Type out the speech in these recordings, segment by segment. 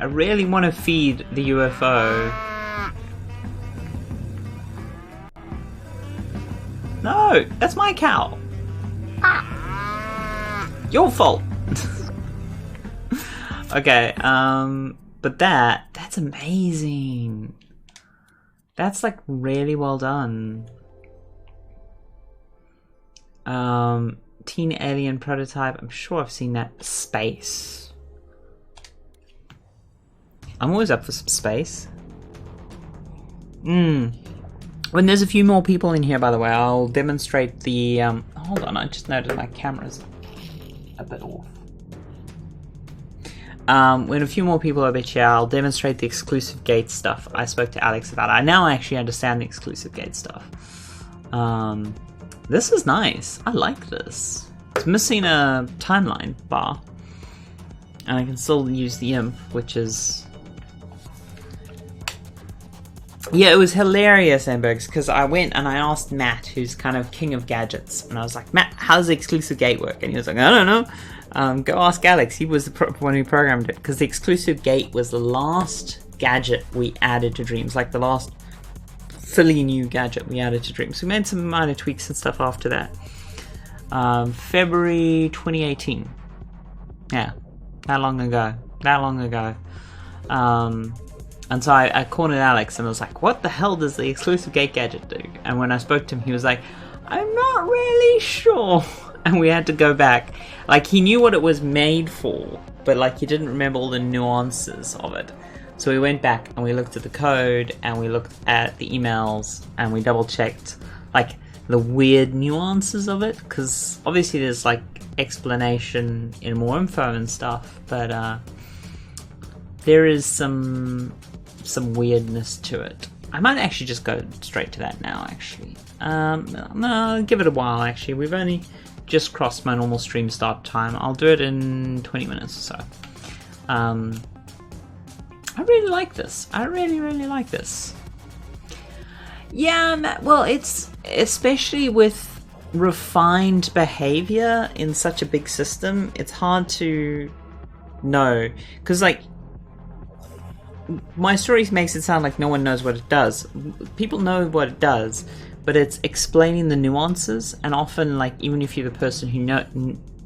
I really want to feed the UFO. No, that's my cow. Your fault. Okay, but that's amazing. That's like really well done. Teen Alien prototype. I'm sure I've seen that. Space. I'm always up for some space. When there's a few more people in here, by the way, I'll demonstrate the... hold on, I just noticed my camera's a bit off. When a few more people are here, I'll demonstrate the exclusive gate stuff I spoke to Alex about. I now actually understand the exclusive gate stuff. This is nice. I like this. It's missing a timeline bar. And I can still use the imp, which is... Yeah, it was hilarious, Zen Berg, because I went and I asked Matt, who's kind of king of gadgets, and I was like, Matt, how does the exclusive gate work? And he was like, I don't know. Go ask Alex. He was the one who programmed it, because the exclusive gate was the last gadget we added to Dreams, like the last fully new gadget we added to Dreams. We made some minor tweaks and stuff after that. February 2018. Yeah, that long ago. And so I cornered Alex and I was like, what the hell does the exclusive gate gadget do? And when I spoke to him, he was like, I'm not really sure. And we had to go back. Like, he knew what it was made for, but like he didn't remember all the nuances of it. So we went back and we looked at the code and we looked at the emails and we double checked like the weird nuances of it. Because obviously there's like explanation in more info and stuff, but there is some weirdness to it. I might actually just go straight to that now, actually. No, give it a while, actually. We've only just crossed my normal stream start time. I'll do it in 20 minutes or so. I really like this. I really, really like this. Yeah, well, it's... Especially with refined behavior in such a big system, it's hard to know. Because, like... My stories makes it sound like no one knows what it does. People know what it does, but it's explaining the nuances, and often, like, even if you're the person who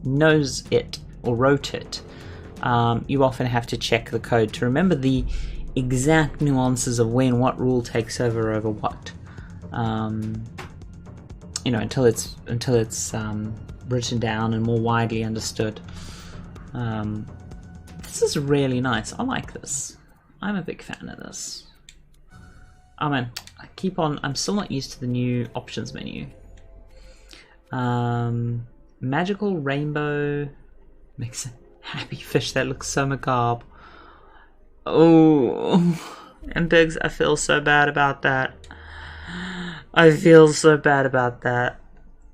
knows it or wrote it, you often have to check the code to remember the exact nuances of when what rule takes over what. You know, until it's written down and more widely understood. This is really nice. I like this. I'm a big fan of this. Oh man, I'm still not used to the new options menu. Magical rainbow makes a happy fish that looks so macabre. Oh, and Biggs, I feel so bad about that.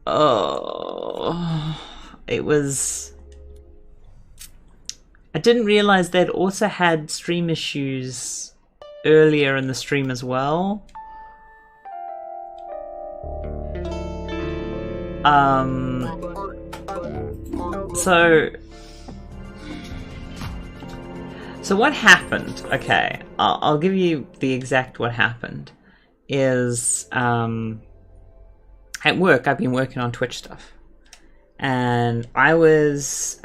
Oh, it was... I didn't realize they'd also had stream issues earlier in the stream as well. So what happened? Okay, I'll give you the exact what happened. Is at work, I've been working on Twitch stuff, and I was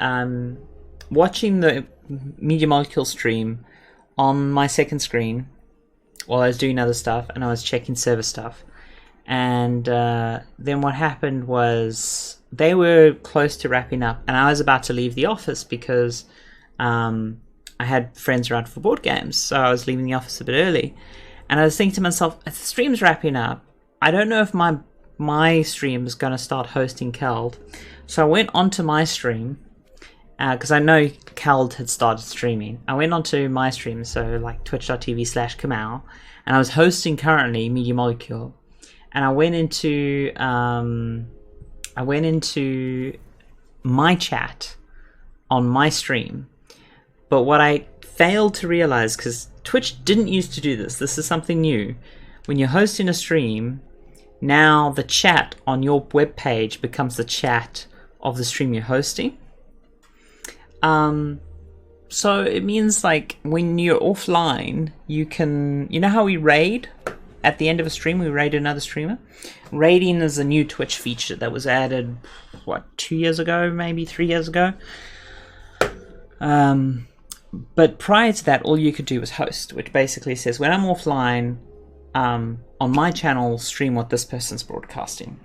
watching the Media Molecule stream on my second screen while I was doing other stuff, and I was checking server stuff. And then what happened was they were close to wrapping up, and I was about to leave the office because I had friends around for board games, so I was leaving the office a bit early. And I was thinking to myself, if the stream's wrapping up, I don't know if my stream is going to start hosting Keld. So I went onto my stream, because I know Keld had started streaming. I went onto my stream, so like twitch.tv/Kamau, and I was hosting currently Media Molecule. And I went into my chat on my stream. But what I failed to realize, because Twitch didn't used to do this is something new. When you're hosting a stream, now the chat on your web page becomes the chat of the stream you're hosting. So So it means like when you're offline, you can, you know how we raid? At the end of a stream, we raid another streamer. Raiding is a new Twitch feature that was added, what, 2 years ago, maybe 3 years ago? But prior to that, all you could do was host, which basically says, when I'm offline, on my channel, stream what this person's broadcasting.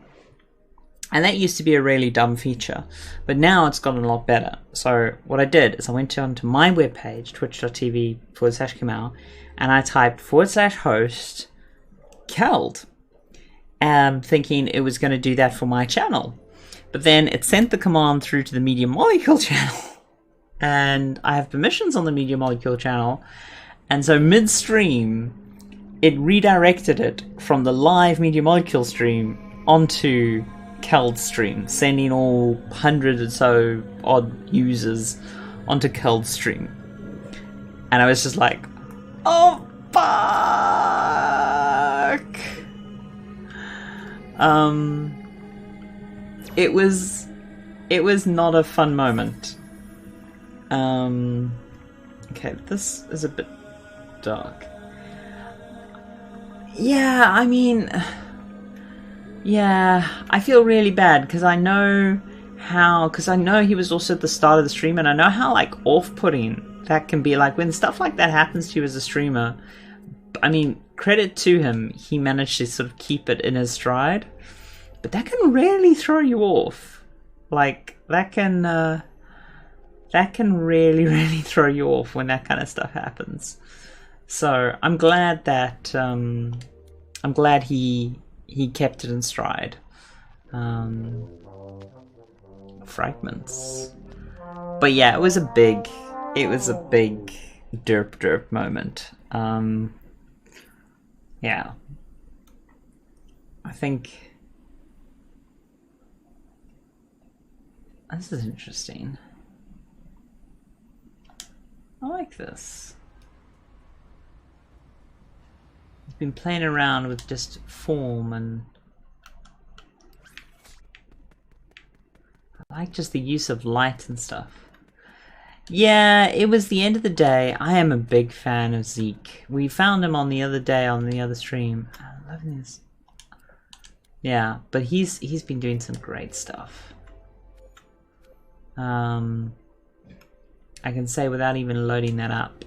And that used to be a really dumb feature, but now it's gotten a lot better. So what I did is I went onto my webpage, twitch.tv/Kamau, and I typed /host Keld, thinking it was going to do that for my channel. But then it sent the command through to the Media Molecule channel, and I have permissions on the Media Molecule channel, and so mid-stream, it redirected it from the live Media Molecule stream onto Keld's stream, sending all 100 or so odd users onto Keld's stream. And I was just like, oh fuck! It was not a fun moment. Okay, this is a bit dark. Yeah, I mean, yeah, I feel really bad because I know he was also at the start of the stream, and I know how like off-putting that can be. Like when stuff like that happens to you as a streamer, I mean, credit to him, he managed to sort of keep it in his stride, but that can really throw you off. Like that can really, really throw you off when that kind of stuff happens. So I'm glad that he kept it in stride. Fragments. But yeah, it was a big derp derp moment. Yeah. I think this is interesting. I like this. He's been playing around with just form, and I like just the use of light and stuff. Yeah, it was the end of the day. I am a big fan of Zeke. We found him on the other day on the other stream. I love this. Yeah, but he's been doing some great stuff. I can say without even loading that up.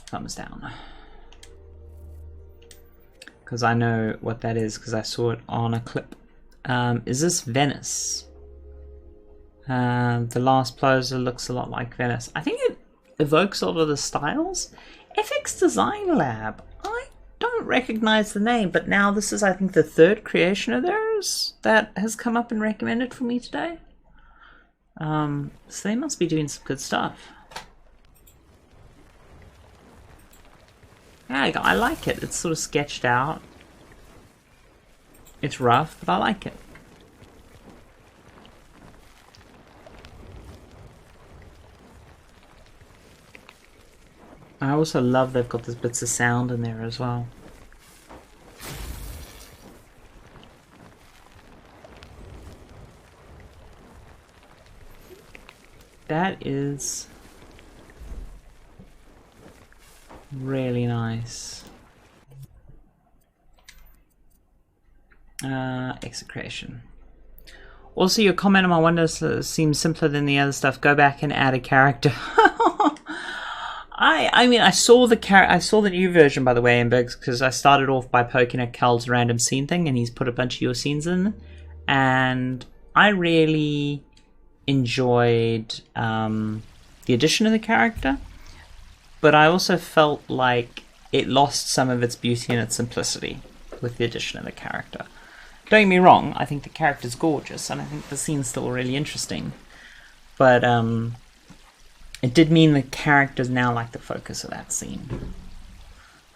Thumbs down. Because I know what that is, because I saw it on a clip. Is this Venice? The last poser looks a lot like Venice. I think it evokes a lot of the styles. FX Design Lab. I don't recognize the name, but now this is, I think, the third creation of theirs that has come up and recommended for me today. So they must be doing some good stuff. Yeah, I like it. It's sort of sketched out. It's rough, but I like it. I also love they've got these bits of sound in there as well. That is really nice. Execration. Also, your comment on my wonders seems simpler than the other stuff. Go back and add a character. I mean, I saw the new version, by the way, in Bergs, because I started off by poking at Cal's random scene thing, and he's put a bunch of your scenes in, and I really enjoyed the addition of the character, but I also felt like it lost some of its beauty and its simplicity with the addition of the character. Don't get me wrong, I think the character's gorgeous, and I think the scene's still really interesting, but it did mean the character's now like the focus of that scene.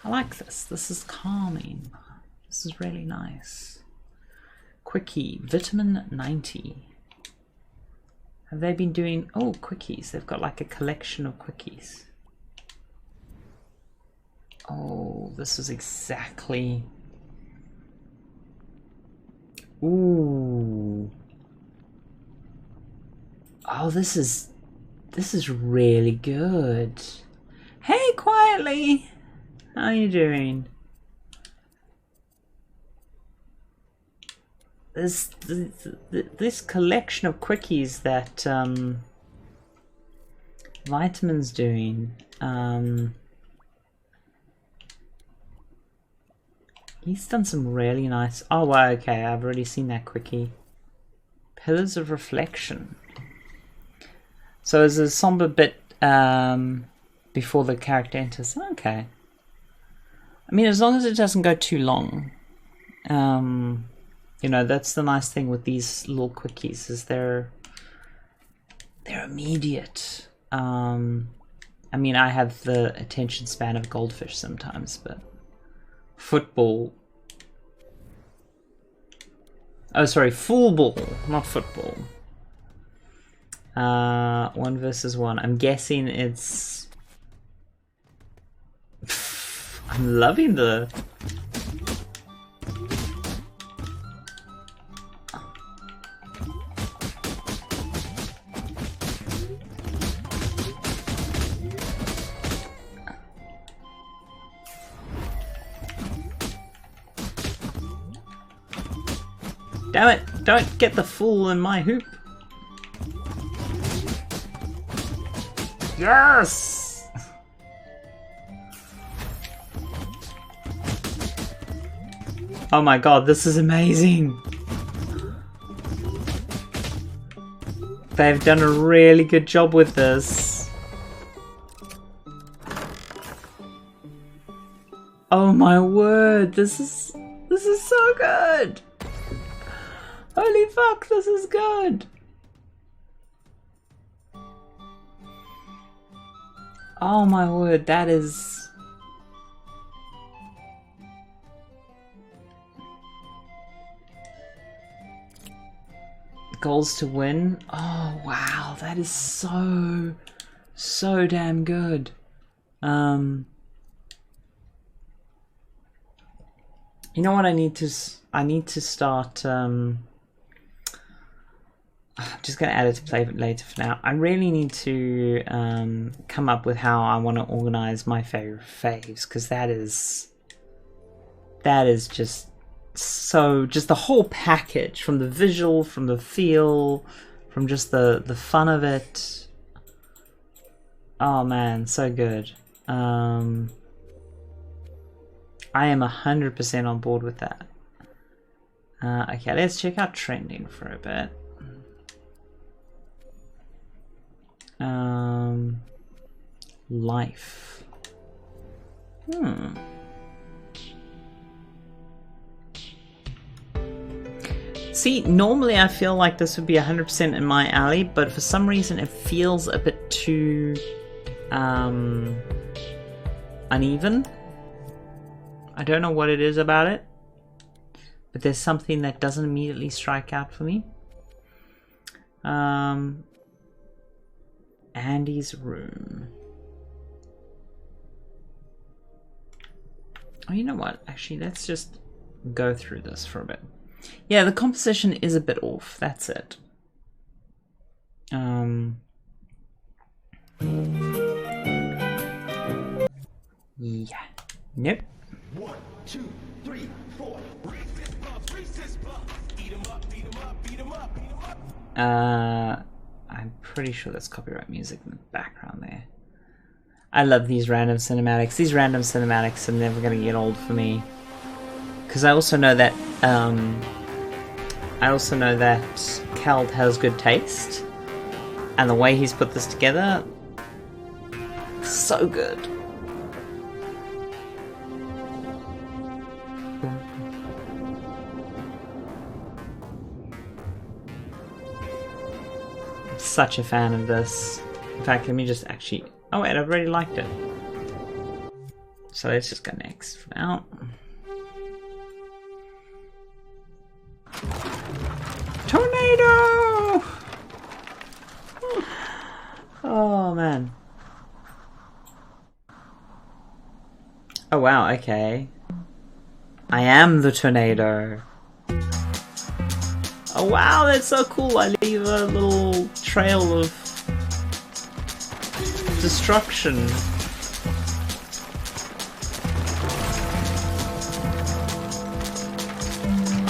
I like this. This is calming. This is really nice. Quickie, Vitamin 90. Have they been doing... Oh, Quickies. They've got like a collection of Quickies. Oh, this is exactly... Ooh. Oh, this is really good. Hey, Quietly! How are you doing? This collection of quickies that Vitamin's doing. He's done some really nice. Oh wow, okay, I've already seen that quickie. Pillars of Reflection. So is a Samba bit before the character enters. Okay. I mean, as long as it doesn't go too long. You know, that's the nice thing with these little quickies, is they're immediate. I mean, I have the attention span of goldfish sometimes, but football. Oh, sorry, full ball, not football. 1 versus 1. I'm guessing it's. I'm loving the. Damn it! Don't get the fool in my hoop! Yes! Oh my god, this is amazing! They've done a really good job with this. Oh my word, this is so good! Holy fuck, this is good! Oh my word, that is... Goals to win? Oh wow, that is so damn good. You know what I need to start... I'm just going to add it to play later for now. I really need to come up with how I want to organize my favorite faves, because that is just so, just the whole package, from the visual, from the feel, from just the fun of it. Oh man, so good. I am 100% on board with that. Okay, let's check out trending for a bit. Life. See, normally I feel like this would be 100% in my alley, but for some reason it feels a bit too uneven. I don't know what it is about it, but there's something that doesn't immediately strike out for me. Andy's room. Oh, you know what? Actually, let's just go through this for a bit. Yeah, the composition is a bit off. That's it. Yeah. Nope. 1, 2, 3, 4. I'm pretty sure that's copyright music in the background there. I love these random cinematics. These random cinematics are never going to get old for me. Because I also know that Keld has good taste. And the way he's put this together, so good. I'm such a fan of this. In fact, let me just actually... Oh wait, I've already liked it. So let's just go next for now. Tornado! Oh man. Oh wow, okay. I am the tornado. Oh wow, that's so cool. I leave a little trail of destruction.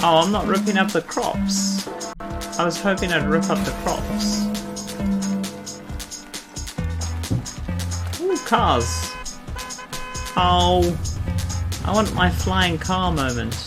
Oh, I'm not ripping up the crops. I was hoping I'd rip up the crops. Ooh, cars. Oh, I want my flying car moment.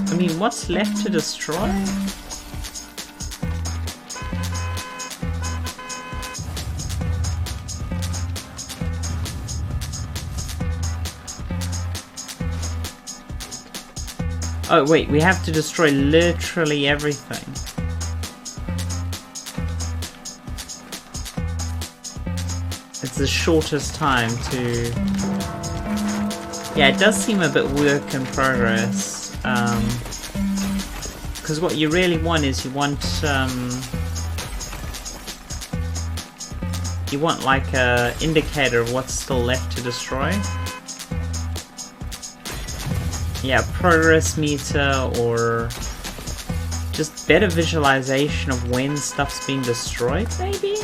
I mean, what's left to destroy? Oh wait, we have to destroy literally everything. It's the shortest time to... Yeah, it does seem a bit work in progress. Because what you really want is you want like a indicator of what's still left to destroy. Yeah, progress meter, or just better visualization of when stuff's being destroyed, maybe?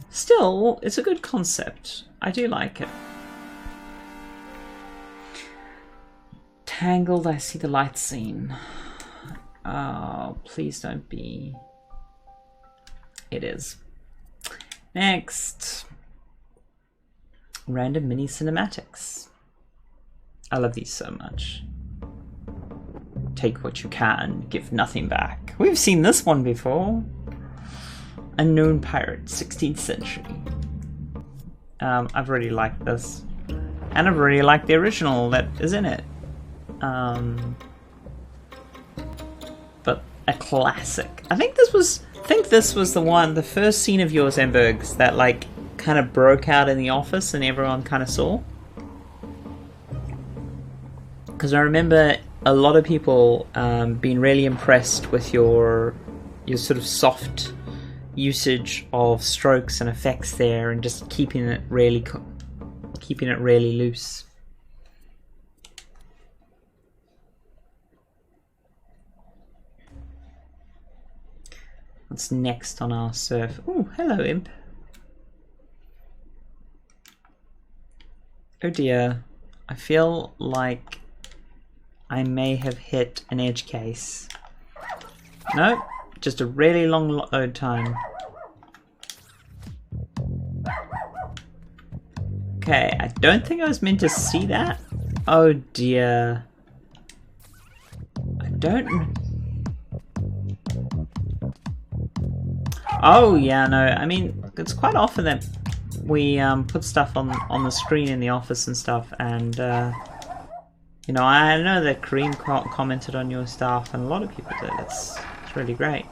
Still, it's a good concept. I do like it. Tangled, I see the light scene. Oh, please don't be. It is. Next. Random mini cinematics. I love these so much. Take what you can, give nothing back. We've seen this one before. Unknown pirate, 16th century. I've really liked this. And I've really liked the original that is in it. But a classic. I think this was the first scene of yours, Zen Berg, that like kind of broke out in the office and everyone kind of saw. Because I remember a lot of people being really impressed with your sort of soft usage of strokes and effects there, and just keeping it really loose. What's next on our surf? Oh, hello, Imp. Oh dear, I feel like I may have hit an edge case. No, just a really long load time. Okay, I don't think I was meant to see that. Oh dear. I don't... Oh yeah, no, I mean, it's quite often that we put stuff on the screen in the office and stuff, and you know, I know that Kareem commented on your stuff, and a lot of people did. It's really great.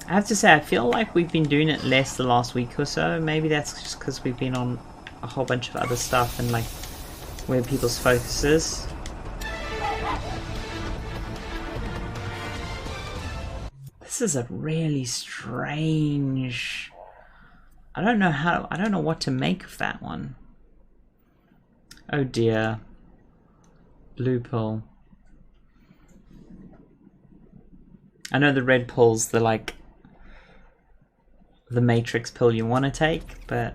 I have to say, I feel like we've been doing it less the last week or so. Maybe that's just because we've been on a whole bunch of other stuff and like where people's focus is. This is a really strange... I don't know what to make of that one. Oh dear. Blue pill. I know the red pill's the like the matrix pill you want to take, but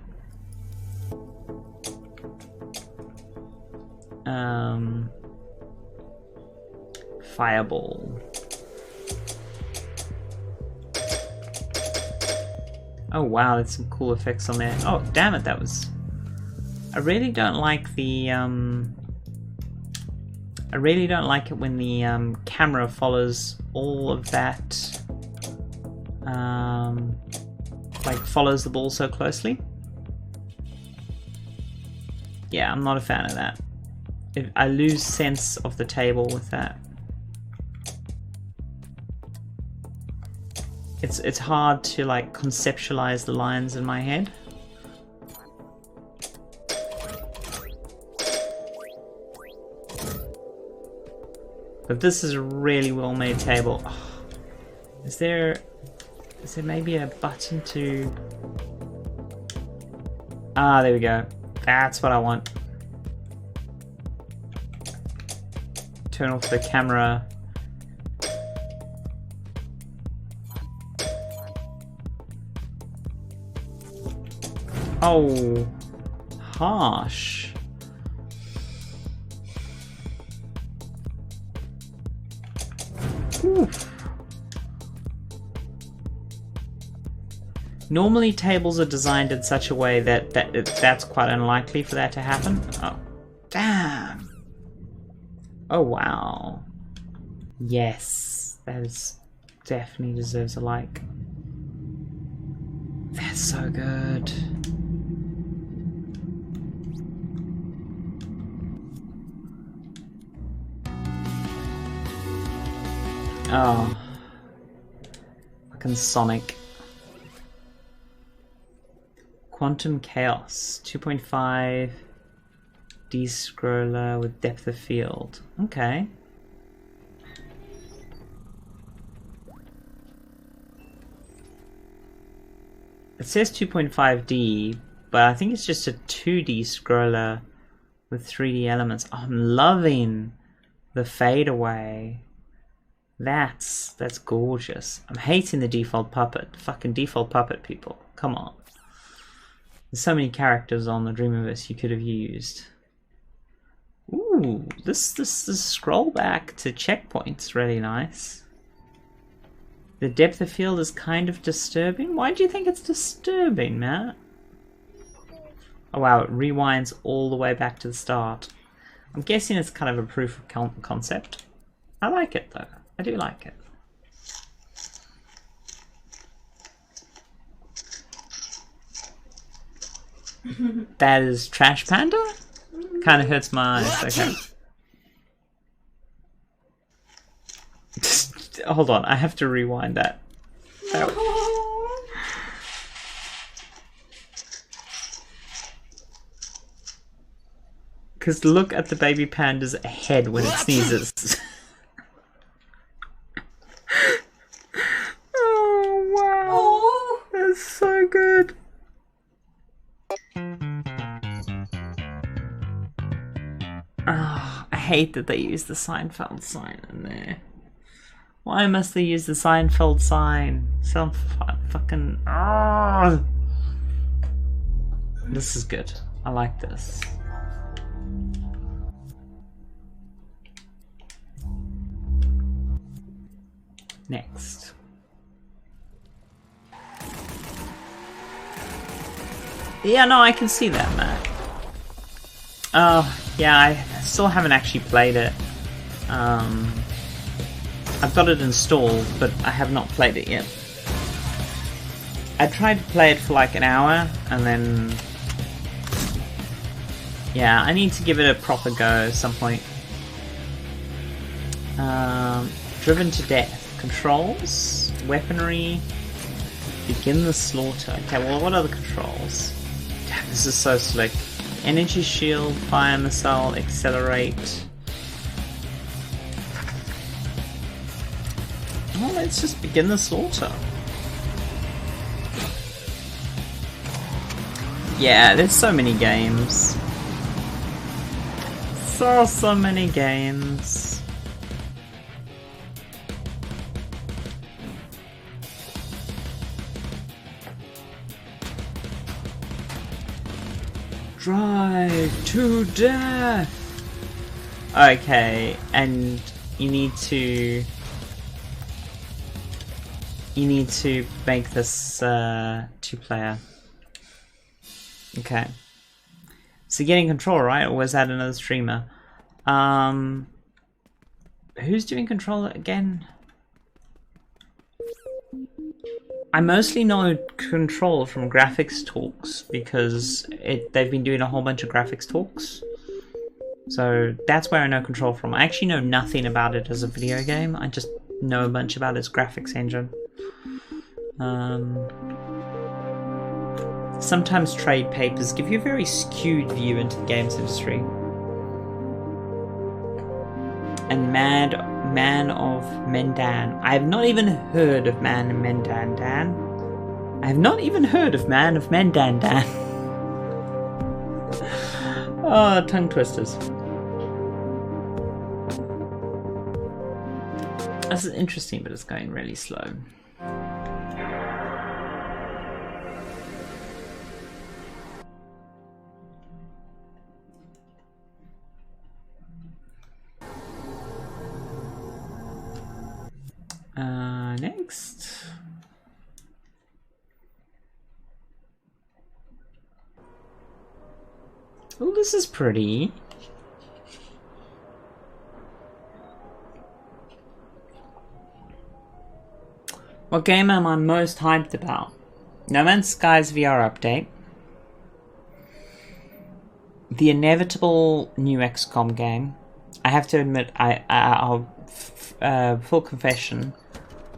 fireball. Oh wow, there's some cool effects on there. Oh damn it, that was... I really don't like the I really don't like it when the camera follows all of that, like follows the ball so closely. Yeah, I'm not a fan of that. I lose sense of the table with that. It's hard to like conceptualize the lines in my head. But this is a really well made table. Oh, is there maybe a button to... Ah, there we go. That's what I want. Turn off the camera. Oh, harsh. Oof. Normally tables are designed in such a way that's quite unlikely for that to happen. Oh, damn. Oh, wow. Yes, that is definitely deserves a like. That's so good. Oh. Fucking Sonic. Quantum Chaos. 2.5 D-scroller with depth of field. Okay. It says 2.5D, but I think it's just a 2D scroller with 3D elements. Oh, I'm loving the fadeaway. That's gorgeous. I'm hating the default puppet. Fucking default puppet, people. Come on. There's so many characters on the Dreamiverse you could have used. Ooh, this scroll back to checkpoint's really nice. The depth of field is kind of disturbing. Why do you think it's disturbing, Matt? Oh wow, it rewinds all the way back to the start. I'm guessing it's kind of a proof of concept. I like it though. I do like it. That is Trash Panda? Kind of hurts my eyes. Okay. Hold on, I have to rewind that. Because look at the baby panda's head when it sneezes. Oh wow, that's so good. Oh, I hate that they use the Seinfeld sign in there. Why must they use the Seinfeld sign? Some fucking... Oh. This is good. I like this. Next. Yeah, no, I can see that, Matt. Oh, yeah, I still haven't actually played it. I've got it installed, but I have not played it yet. I tried to play it for like an hour, and then... Yeah, I need to give it a proper go at some point. Driven to death. Controls, weaponry, begin the slaughter. Okay, well, what are the controls? Damn, this is so slick. Energy shield, fire missile, accelerate. Well, let's just begin the slaughter. Yeah, there's so many games. So many games. Drive to death! Okay, and you need to make this 2-player. Okay. So getting control, right? Or was that another streamer? Who's doing control again? I mostly know control from graphics talks because they've been doing a whole bunch of graphics talks. So that's where I know control from. I actually know nothing about it as a video game. I just know a bunch about its graphics engine. Sometimes trade papers give you a very skewed view into the games industry. and Man of Mendan. I have not even heard of Man of Mendan Dan. I have not even heard of Man of Mendan Dan. Oh, tongue twisters. This is interesting, but it's going really slow. Next. Oh, this is pretty. What game am I most hyped about? No Man's Sky's VR update. The inevitable new XCOM game. I have to admit, I'll full confession,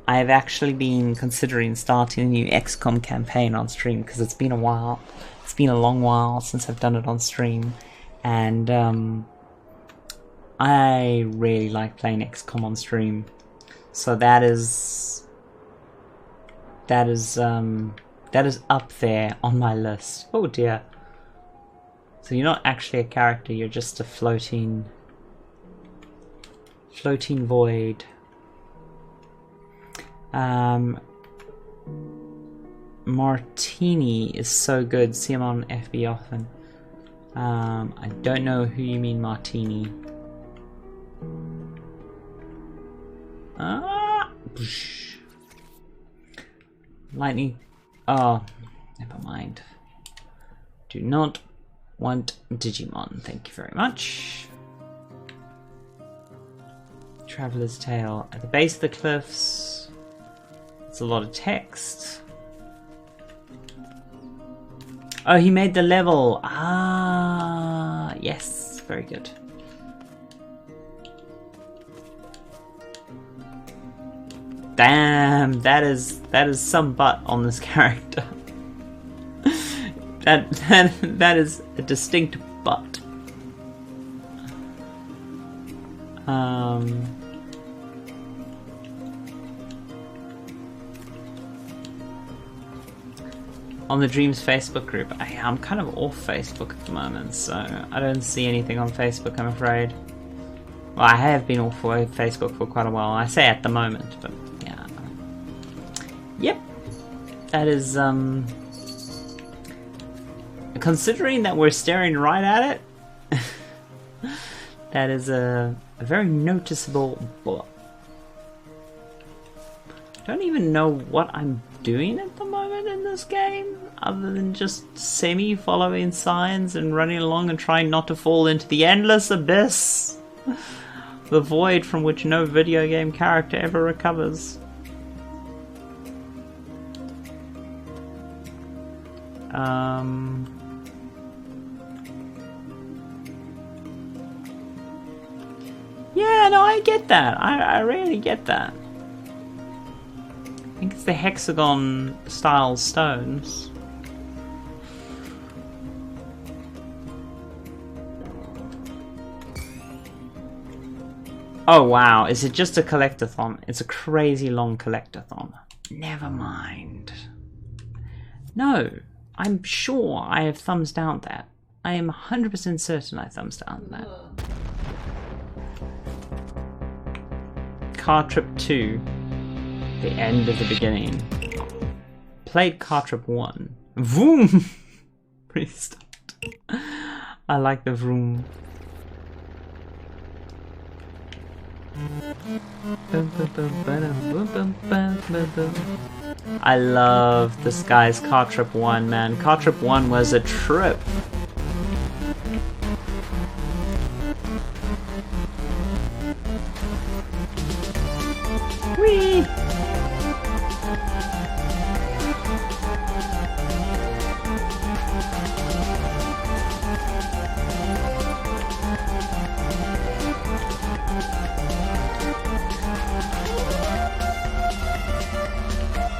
I have actually been considering starting a new XCOM campaign on stream because it's been a while. It's been a long while since I've done it on stream, and I really like playing XCOM on stream. So that is up there on my list. Oh dear. So you're not actually a character, you're just a floating void. Martini is so good. See him on FB often. I don't know who you mean, Martini. Lightning. Oh, never mind. Do not want Digimon. Thank you very much. Traveler's Tale. At the base of the cliffs. It's a lot of text. Oh, he made the level. Ah, yes, very good. Damn, that is some butt on this character. that is a distinct butt. On the Dreams Facebook group. I'm kind of off Facebook at the moment, so I don't see anything on Facebook, I'm afraid. Well, I have been off Facebook for quite a while. I say at the moment, but yeah. Yep. That is, considering that we're staring right at it, that is a very noticeable butt. I don't even know what I'm doing at the moment in this game, other than just semi-following signs and running along and trying not to fall into the endless abyss. The void from which no video game character ever recovers. Yeah, no, I get that. I really get that. I think it's the hexagon style stones. Oh wow, is it just a collectathon? It's a crazy long collectathon. Never mind. No, I'm sure I have thumbs down that. I am 100% certain I thumbs down that. Cartrip 2. The end of the beginning. Played Cartrip 1. Vroom! Restart. I like the vroom. I love this guy's Cartrip 1, man. Cartrip 1 was a trip. Whee!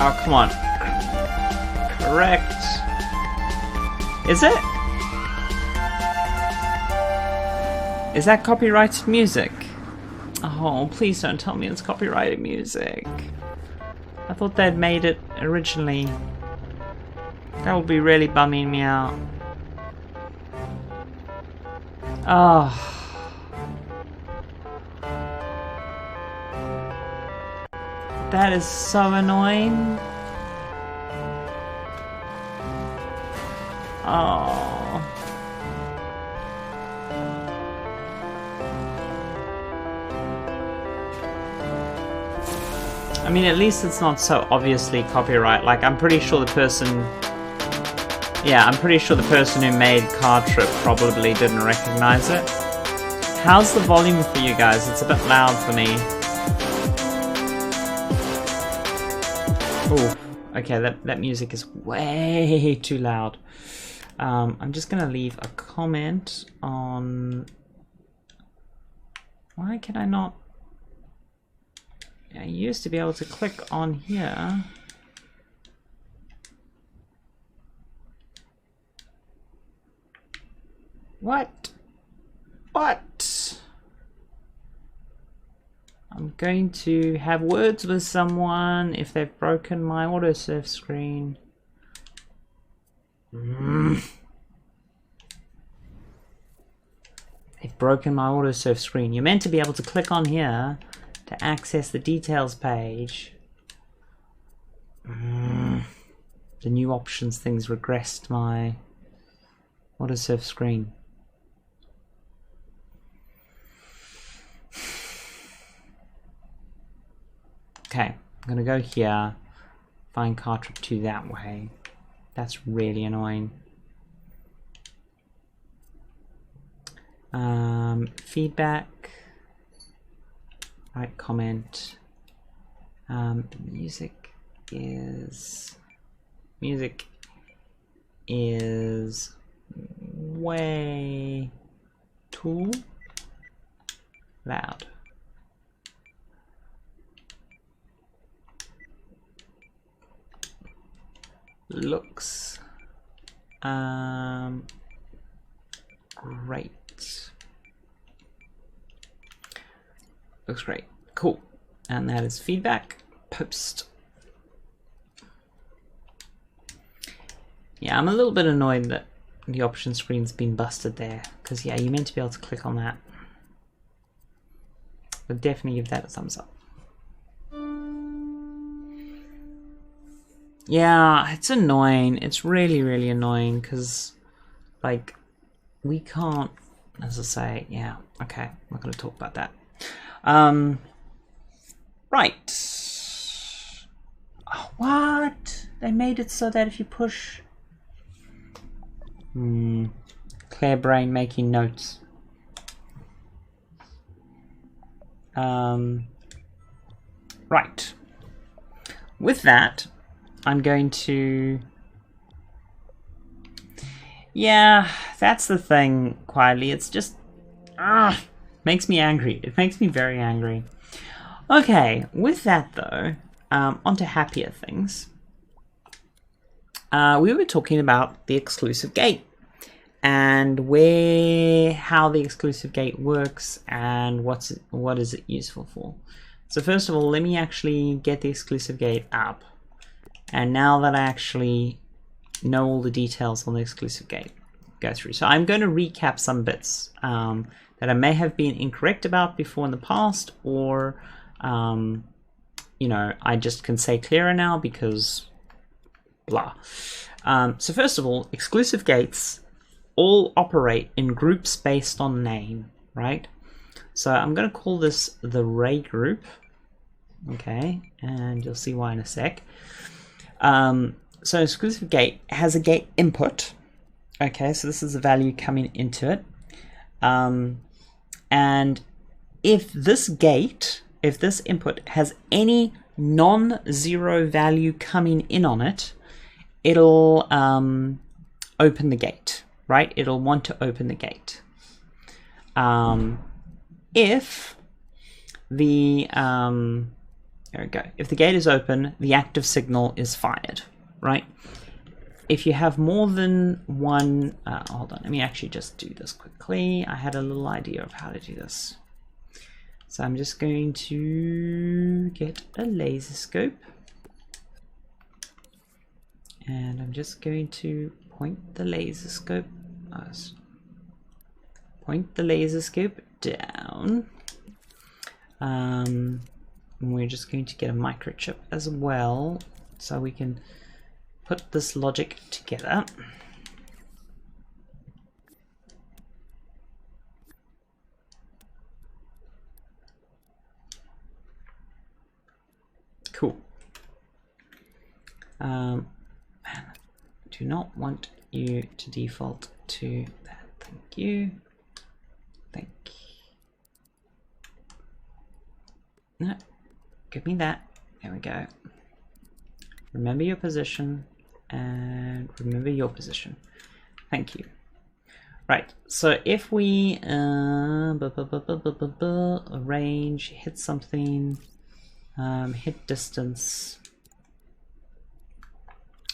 Oh, come on. Correct. Is it? Is that copyrighted music? Oh, please don't tell me it's copyrighted music. I thought they'd made it originally. That would be really bumming me out. Oh. That is so annoying. Oh. I mean, at least it's not so obviously copyright. Like, I'm pretty sure the person... Yeah, I'm pretty sure the person who made Cartrip probably didn't recognize it. How's the volume for you guys? It's a bit loud for me. Oh, okay, that music is way too loud. I'm just gonna leave a comment on... Why can I not... I used to be able to click on here. What? What? I'm going to have words with someone if they've broken my autosave screen. They've broken my autosave screen. You're meant to be able to click on here to access the details page. The new options things regressed my autosave screen. Okay, I'm gonna go here, find Cartrip 2 that way. That's really annoying. Feedback. Right, comment. Music is way too loud. Looks great. Looks great. Cool. And that is feedback. Post. Yeah, I'm a little bit annoyed that the option screen's been busted there, because yeah, you're meant to be able to click on that. But definitely give that a thumbs up. Yeah, it's annoying. It's really, really annoying because, like, we can't, as I say, yeah, okay, I'm not going to talk about that. Right. Oh, what? They made it so that if you push... Claire Brain making notes. Right. With that, I'm going to... Yeah, that's the thing, quietly. It's just... makes me angry. It makes me very angry. Okay, with that though, onto happier things. We were talking about the exclusive gate and how the exclusive gate works and what is it useful for. So first of all, let me actually get the exclusive gate up. And now that I actually know all the details on the exclusive gate, go through. So I'm going to recap some bits that I may have been incorrect about before in the past, or you know, I just can say clearer now because blah. So first of all, exclusive gates all operate in groups based on name, right? So I'm going to call this the Ray group. Okay, and you'll see why in a sec. So exclusive gate has a gate input. Okay, so this is the value coming into it. And if this input has any non-zero value coming in on it, it'll open the gate, right? It'll want to open the gate. If the there we go. If the gate is open, the active signal is fired, right? If you have more than one, hold on, let me actually just do this quickly. I had a little idea of how to do this. So I'm just going to get a laser scope. And I'm just going to point the laser scope. Point the laser scope down. And we're just going to get a microchip as well, so we can put this logic together. Cool. Man, do not want you to default to that. Thank you. Thank you. No, give me that. There we go. Remember your position and remember your position. Thank you. Right, so if we arrange, hit something, hit distance.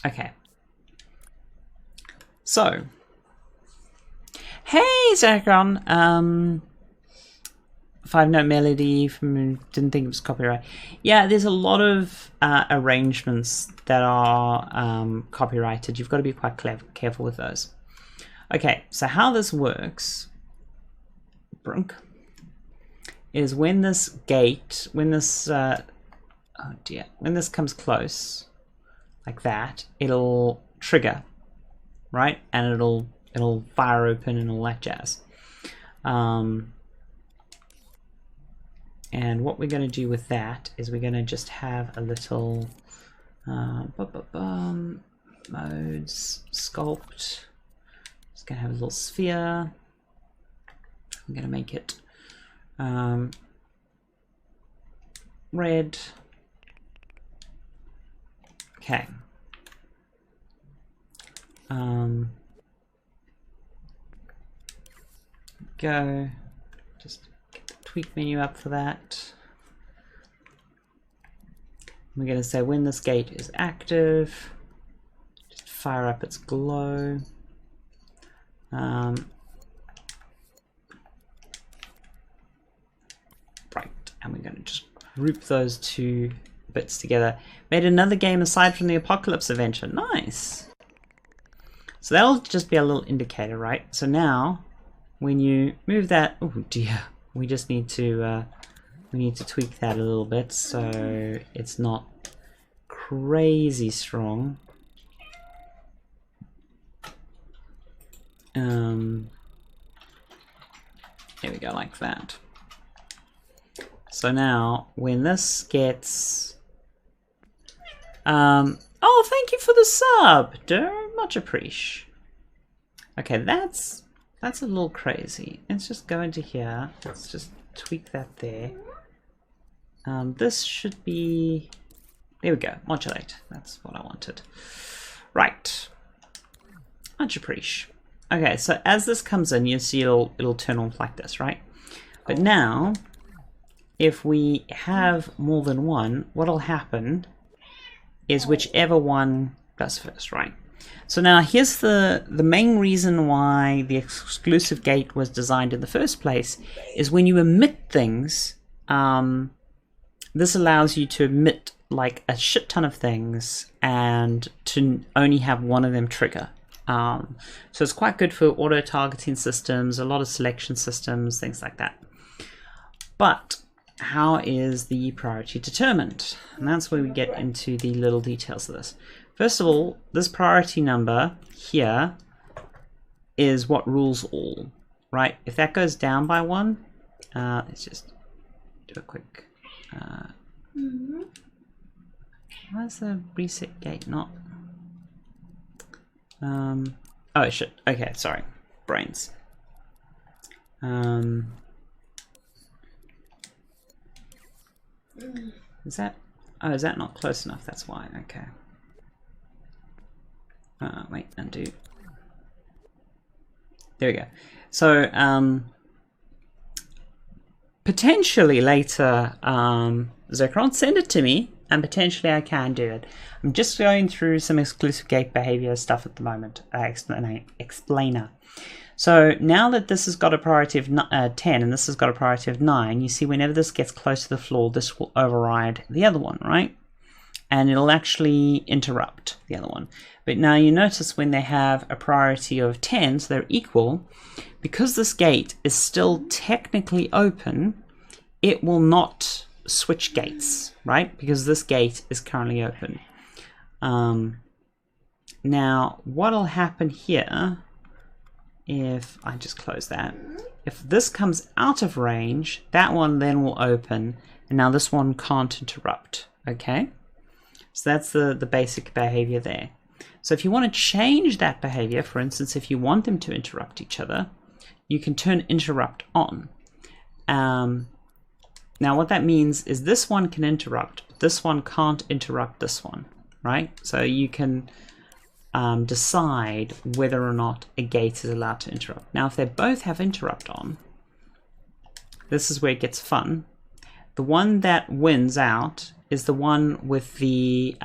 Okay. So, hey Zacron, 5-note melody from didn't think it was copyright. Yeah, there's a lot of arrangements that are copyrighted. You've got to be quite careful with those. Okay, so how this works, Brunk, is when this gate, when this oh dear, when this comes close, like that, it'll trigger, right? And it'll fire open and all that jazz. And what we're going to do with that is we're going to just have a little modes, sculpt. Just going to have a little sphere. I'm going to make it red. Okay. Go. Just get the tweak menu up for that. We're going to say when this gate is active, just fire up its glow. Right, and we're going to just group those two bits together. Made another game aside from the Apocalypse Adventure. Nice. So that'll just be a little indicator, right? So now, when you move that, oh dear, we just need to tweak that a little bit so it's not crazy strong. There we go, like that. So now, when this gets, oh, thank you for the sub, Derp, much appreciated. Okay, that's a little crazy. Let's just go into here. Let's just tweak that there. This should be, there we go, modulate. That's what I wanted. Right, much appreciated. Okay, so as this comes in, you'll see it'll turn on like this, right? But now, if we have more than one, what'll happen is whichever one does first, right? So now here's the main reason why the exclusive gate was designed in the first place is when you emit things, this allows you to emit like a shit ton of things and to only have one of them trigger. So it's quite good for auto-targeting systems, a lot of selection systems, things like that. But how is the priority determined? And that's where we get into the little details of this. First of all, this priority number here is what rules all, right? If that goes down by one, let's just do a quick... Why is the reset gate not... oh shit, okay, sorry, brains. Is that, oh, is that not close enough? That's why, okay. Wait, undo. There we go. So, potentially later, Zekron, send it to me. and potentially I can do it. I'm just going through some exclusive gate behavior stuff at the moment. Explainer. So now that this has got a priority of 10 and this has got a priority of 9, you see whenever this gets close to the floor, this will override the other one, right? And it'll actually interrupt the other one. But now you notice when they have a priority of 10, so they're equal, because this gate is still technically open, it will not switch gates, right? Because this gate is currently open. Now, what'll happen here, if I just close that, if this comes out of range, that one then will open, and now this one can't interrupt, okay? So that's the basic behavior there. So if you want to change that behavior, for instance, if you want them to interrupt each other, you can turn interrupt on. Now what that means is this one can interrupt, but this one can't interrupt this one, right? So you can decide whether or not a gate is allowed to interrupt. Now if they both have interrupt on, this is where it gets fun. The one that wins out is the one with the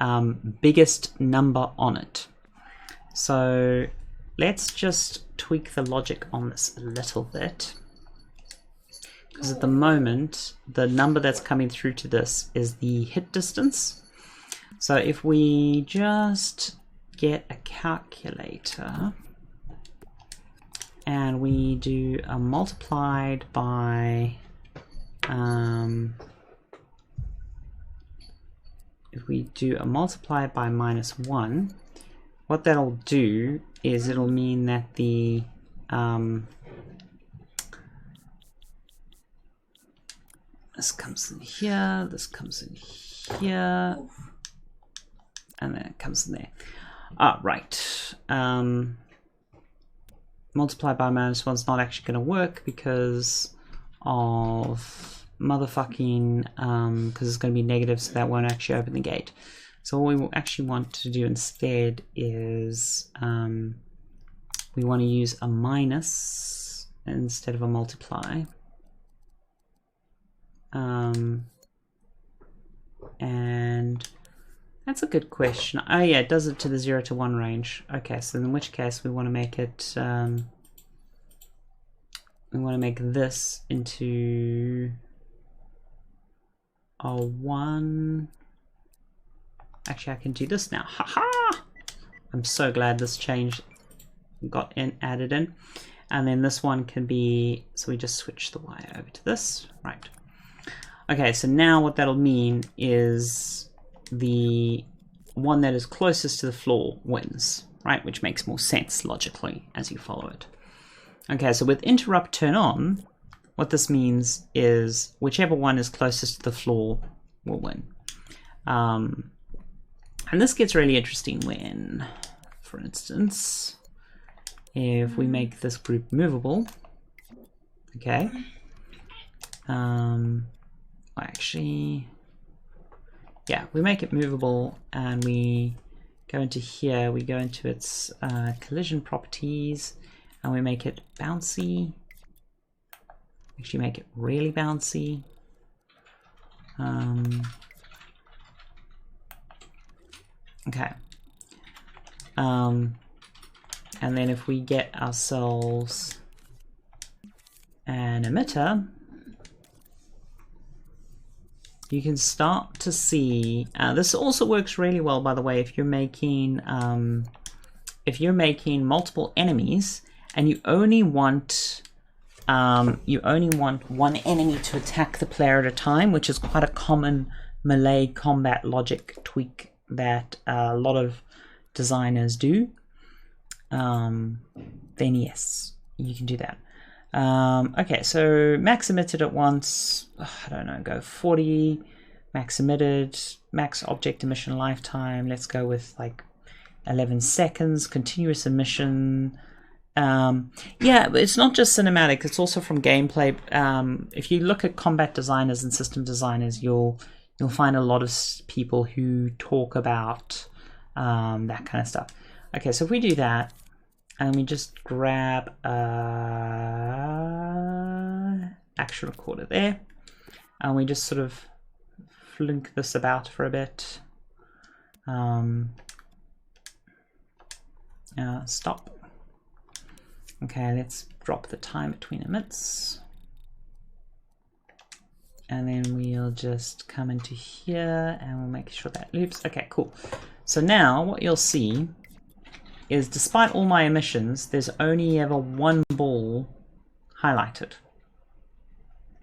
biggest number on it. So let's just tweak the logic on this a little bit. Because at the moment, the number that's coming through to this is the hit distance. So if we just get a calculator and we do a multiplied by if we do a multiply by -1, what that'll do is it'll mean that the this comes in here, this comes in here, and then it comes in there. Right. Multiply by -1 is not actually going to work because of motherfucking because it's going to be negative, so that won't actually open the gate. So what we will actually want to do instead is we want to use a minus instead of a multiply. And that's a good question. Oh yeah, it does it to the 0 to 1 range. Okay, so in which case we want to make it we want to make this into a 1. Actually, I can do this now. Haha! I'm so glad this change got added in. And then this one can be, so we just switch the Y over to this, right? Okay, so now what that'll mean is the one that is closest to the floor wins, right? Which makes more sense logically as you follow it. Okay, so with interrupt turn on, what this means is whichever one is closest to the floor will win. And this gets really interesting when, for instance, if we make this group movable, okay, actually, yeah, we make it movable and we go into here, we go into its collision properties and we make it bouncy. Actually make it really bouncy. Okay. And then if we get ourselves an emitter, you can start to see, this also works really well, by the way, if you're making multiple enemies and you only want one enemy to attack the player at a time, which is quite a common melee combat logic tweak that a lot of designers do, then yes, you can do that. Okay, so max emitted at once, I don't know, go 40, max emitted, max object emission lifetime, let's go with like 11 seconds, continuous emission. Yeah, but it's not just cinematic, it's also from gameplay. If you look at combat designers and system designers, you'll find a lot of people who talk about that kind of stuff. Okay, so if we do that, and we just grab action recorder there, and we just sort of flunk this about for a bit. Stop. Okay, let's drop the time between emits. And then we'll just come into here and we'll make sure that loops. Okay, cool. So now what you'll see is despite all my emissions, there's only ever one ball highlighted.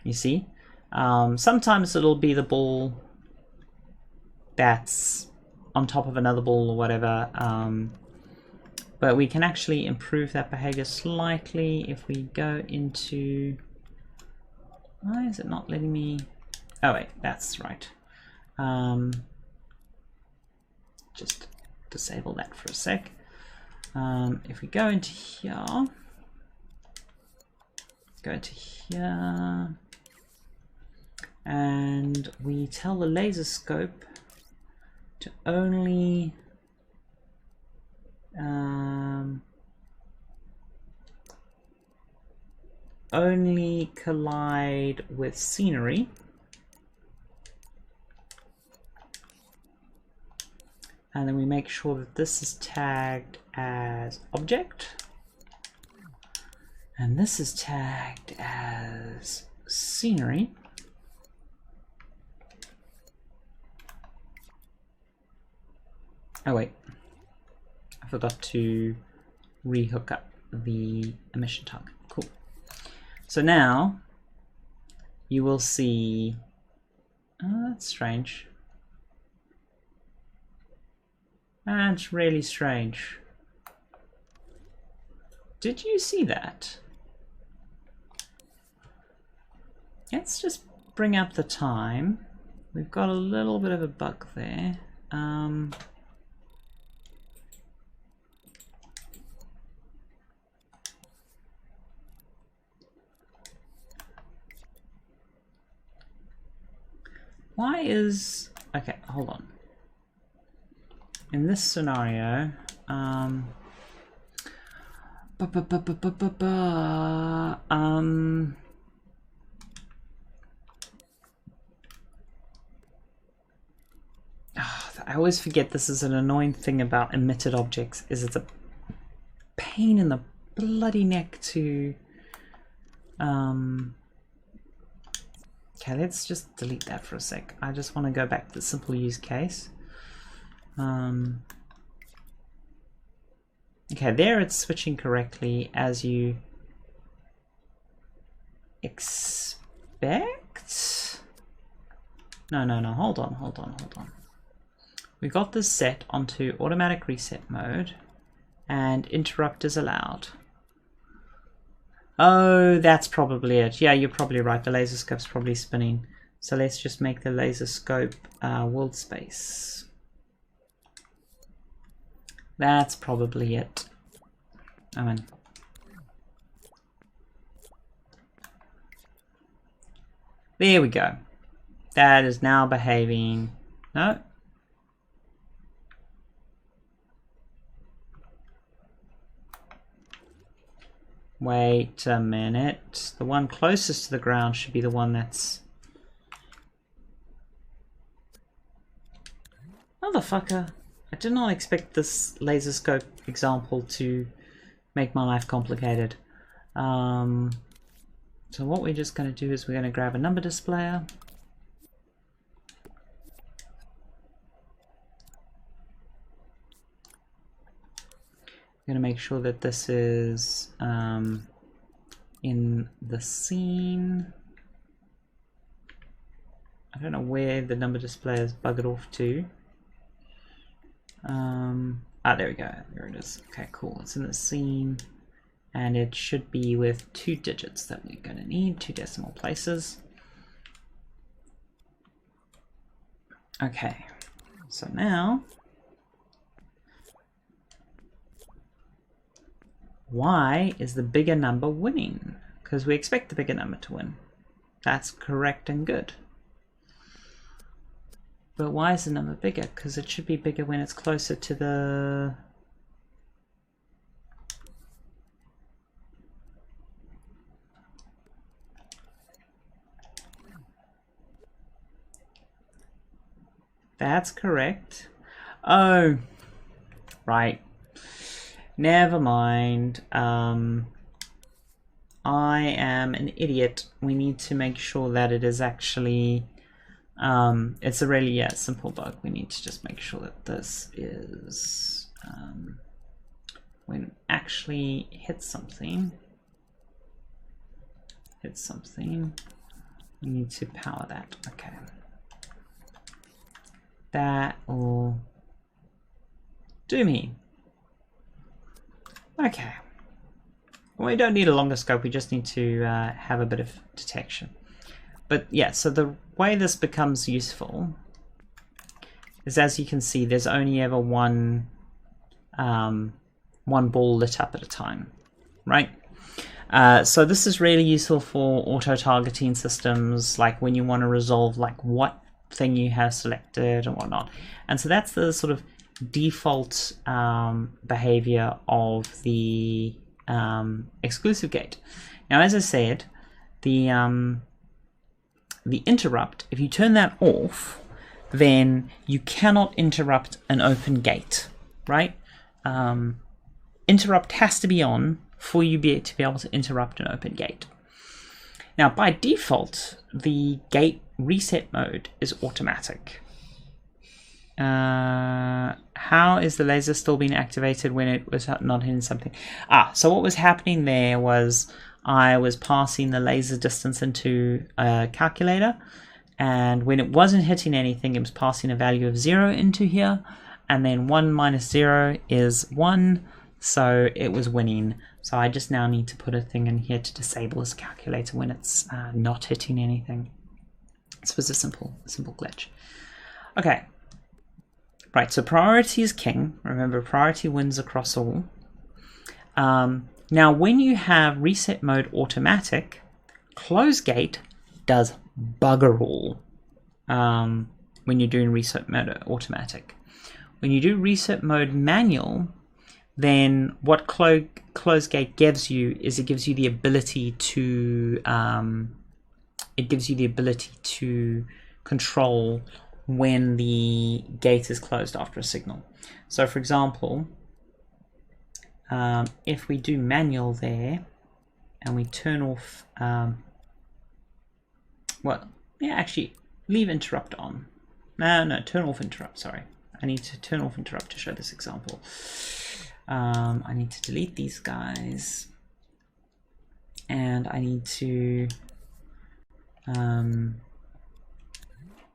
You see? Sometimes it'll be the ball that's on top of another ball or whatever. But we can actually improve that behavior slightly if we go into... Why is it not letting me... Oh wait, that's right. Just disable that for a sec. If we go into here, and we tell the laser scope to only collide with scenery. And then we make sure that this is tagged as object. And this is tagged as scenery. Oh wait, I forgot to rehook up the emission target. Cool. So now you will see, oh, that's strange. That's really strange. Did you see that? Let's just bring up the time. We've got a little bit of a bug there. Why is... Okay, hold on. In this scenario, I always forget this is an annoying thing about emitted objects, is it's a pain in the bloody neck to... Okay, let's just delete that for a sec. I just want to go back to the simple use case. Okay, there it's switching correctly as you expect. No, hold on. We got this set onto automatic reset mode and interrupt is allowed. Oh, that's probably it. Yeah, you're probably right. The laser scope's probably spinning. So let's just make the laser scope world space. That's probably it. I mean, there we go. That is now behaving. No. Wait a minute. The one closest to the ground should be the one that's... Motherfucker. I did not expect this laser scope example to make my life complicated. So what we're just going to do is we're going to grab a number displayer. I'm going to make sure that this is in the scene. I don't know where the number display is buggered off to. There we go. There it is. Okay, cool. It's in the scene, and it should be with 2 digits that we're going to need, 2 decimal places. Okay, so now, why is the bigger number winning? Because we expect the bigger number to win. That's correct and good. But why is the number bigger? Because it should be bigger when it's closer to the... That's correct. Oh, right. Never mind. I am an idiot. We need to make sure that it is actually... it's a really simple bug. We need to just make sure that this is... when it actually hits something, we need to power that. Okay. That will do me. Okay. Well, we don't need a longer scope, we just need to have a bit of detection. But yeah, so the way this becomes useful is, as you can see, there's only ever one ball lit up at a time, right? So this is really useful for auto-targeting systems, like when you want to resolve like what thing you have selected and whatnot. And so that's the sort of default behavior of the exclusive gate. Now, as I said, the interrupt, if you turn that off, then you cannot interrupt an open gate, right? Interrupt has to be on for you to be able to interrupt an open gate. Now, by default, the gate reset mode is automatic. How is the laser still being activated when it was not hitting something? So what was happening there was I was passing the laser distance into a calculator, and when it wasn't hitting anything, it was passing a value of 0 into here, and then 1 minus 0 is 1, so it was winning. So I just now need to put a thing in here to disable this calculator when it's not hitting anything. This was a simple glitch. Okay. Right, so priority is king. Remember, priority wins across all. Now, when you have reset mode automatic, close gate does bugger all when you're doing reset mode automatic. When you do reset mode manual, then what close gate gives you is it gives you the ability to control when the gate is closed after a signal. So for example, if we do manual there and we turn off actually leave interrupt on. No, turn off interrupt, sorry. I need to turn off interrupt to show this example. I need to delete these guys, and I need to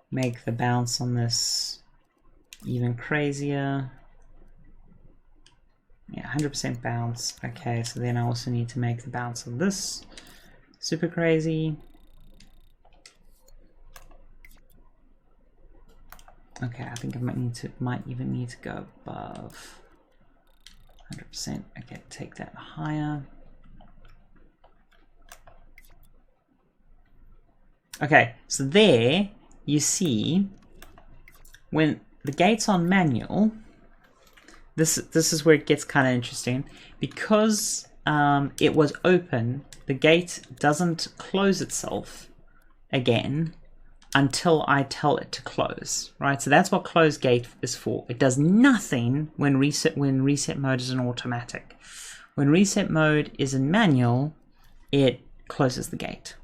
make the bounce on this even crazier. Yeah, 100% bounce. Okay, so then I also need to make the bounce of this super crazy. Okay, I think I might even need to go above 100%. Okay, take that higher. Okay, so there you see when the gate's on manual, this is where it gets kind of interesting. Because it was open, the gate doesn't close itself again until I tell it to close, right? So that's what close gate is for. It does nothing when reset mode is in automatic. When reset mode is in manual, it closes the gate.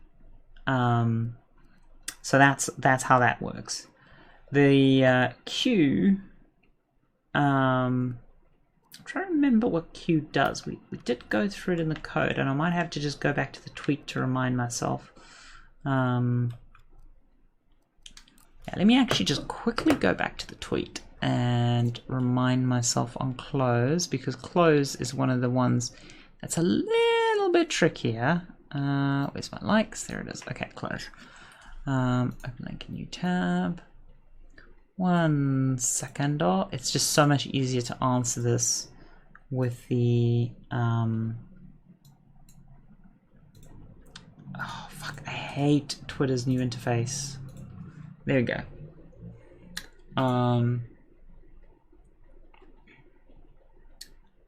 So that's how that works. The Q, I'm trying to remember what Q does. We did go through it in the code, and I might have to just go back to the tweet to remind myself. Yeah, let me actually just quickly go back to the tweet and remind myself on close, because close is one of the ones that's a little bit trickier. Where's my likes? There it is. Okay, close. Open link, new tab. 1 second. It's just so much easier to answer this with the oh fuck, I hate Twitter's new interface. There we go.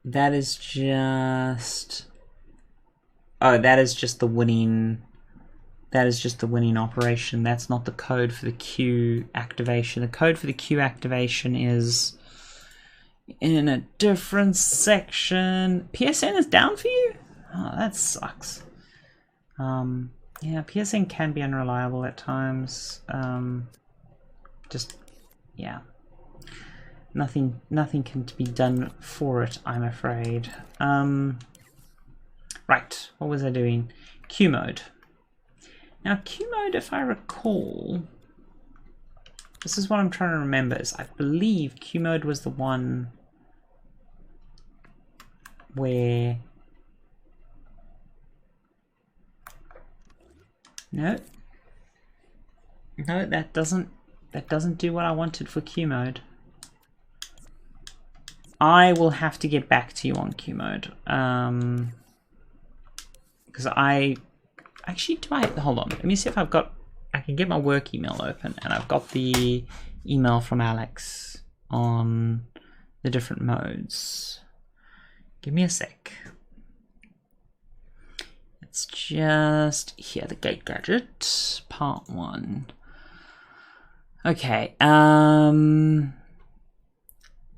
That is just the winning that is just the winning operation. That's not the code for the Q activation. The code for the Q activation is in a different section. PSN is down for you? Oh, that sucks. Yeah, PSN can be unreliable at times. Yeah. Nothing can be done for it, I'm afraid. Right, what was I doing? Q mode. Now Q mode, if I recall, this is what I'm trying to remember, is I believe Q mode was the one where... No, that doesn't do what I wanted for Q mode. I will have to get back to you on Q mode. Because I actually hold on. Let me see if I can get my work email open, and I've got the email from Alex on the different modes. Give me a sec. It's just here, the gate gadget, part 1. Okay,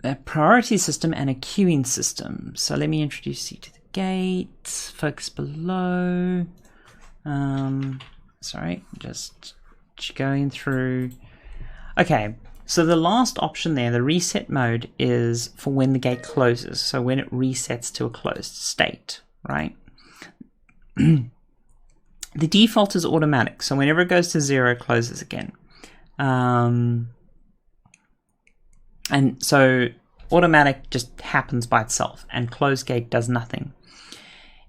a priority system and a queuing system. So let me introduce you to the gate. Focus below. Sorry, just going through. Okay, so the last option there, the reset mode, is for when the gate closes. So when it resets to a closed state, right? The default is automatic. So whenever it goes to 0, it closes again. And so automatic just happens by itself, and close gate does nothing.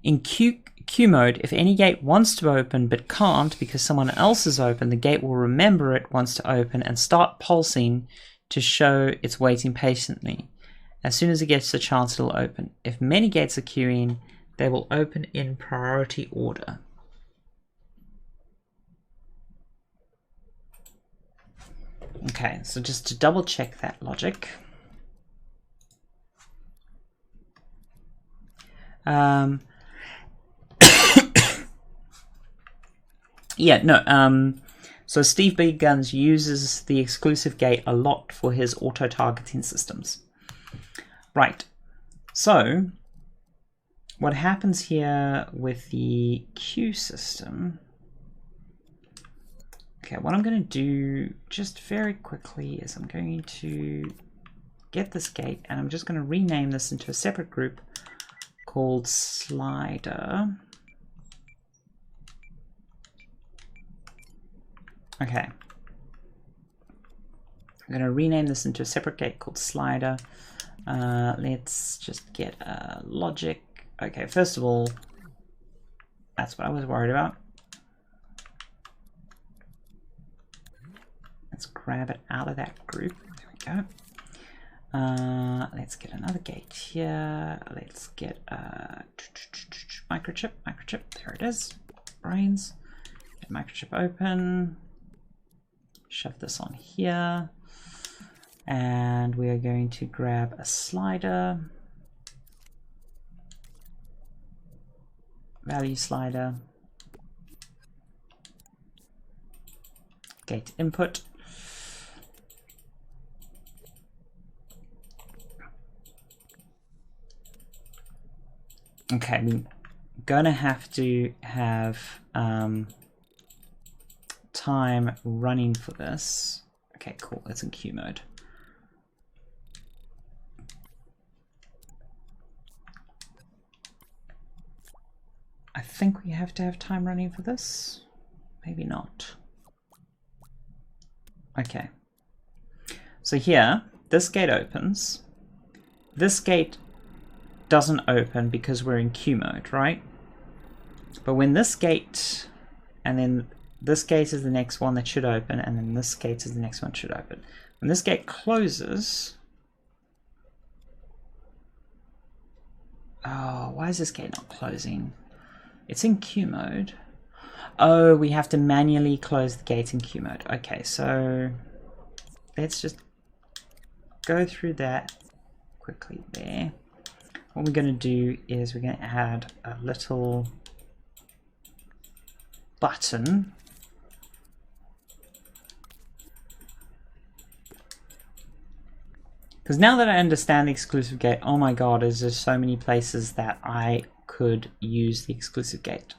In Q mode, if any gate wants to open but can't because someone else is open, the gate will remember it wants to open and start pulsing to show it's waiting patiently. As soon as it gets the chance, it'll open. If many gates are queuing, they will open in priority order. Okay, so just to double check that logic. Yeah, no, so Steve Big Guns uses the exclusive gate a lot for his auto-targeting systems. Right, so what happens here with the queue system... Okay, what I'm going to do just very quickly is I'm going to get this gate, and I'm just going to rename this into a separate group called slider. Okay. I'm going to rename this into a separate gate called slider. Let's just get a logic. Okay, first of all, that's what I was worried about. Let's grab it out of that group. There we go. Let's get another gate here. Let's get a microchip. There it is. Brains. Get microchip open. Shove this on here. And we are going to grab a slider. Value slider. Gate input. Okay, we're gonna have to have time running for this. Okay, cool, it's in queue mode. I think we have to have time running for this. Maybe not. Okay. So here, this gate opens. This gate doesn't open because we're in queue mode, right? But when this gate, and then this gate is the next one that should open, and then this gate is the next one that should open. When this gate closes... Oh, why is this gate not closing? It's in queue mode. Oh, we have to manually close the gate in queue mode. Okay, so let's just go through that quickly there. What we're going to do is we're going to add a little button. Because now that I understand the exclusive gate, oh my god, there's just so many places that I could use the exclusive gate.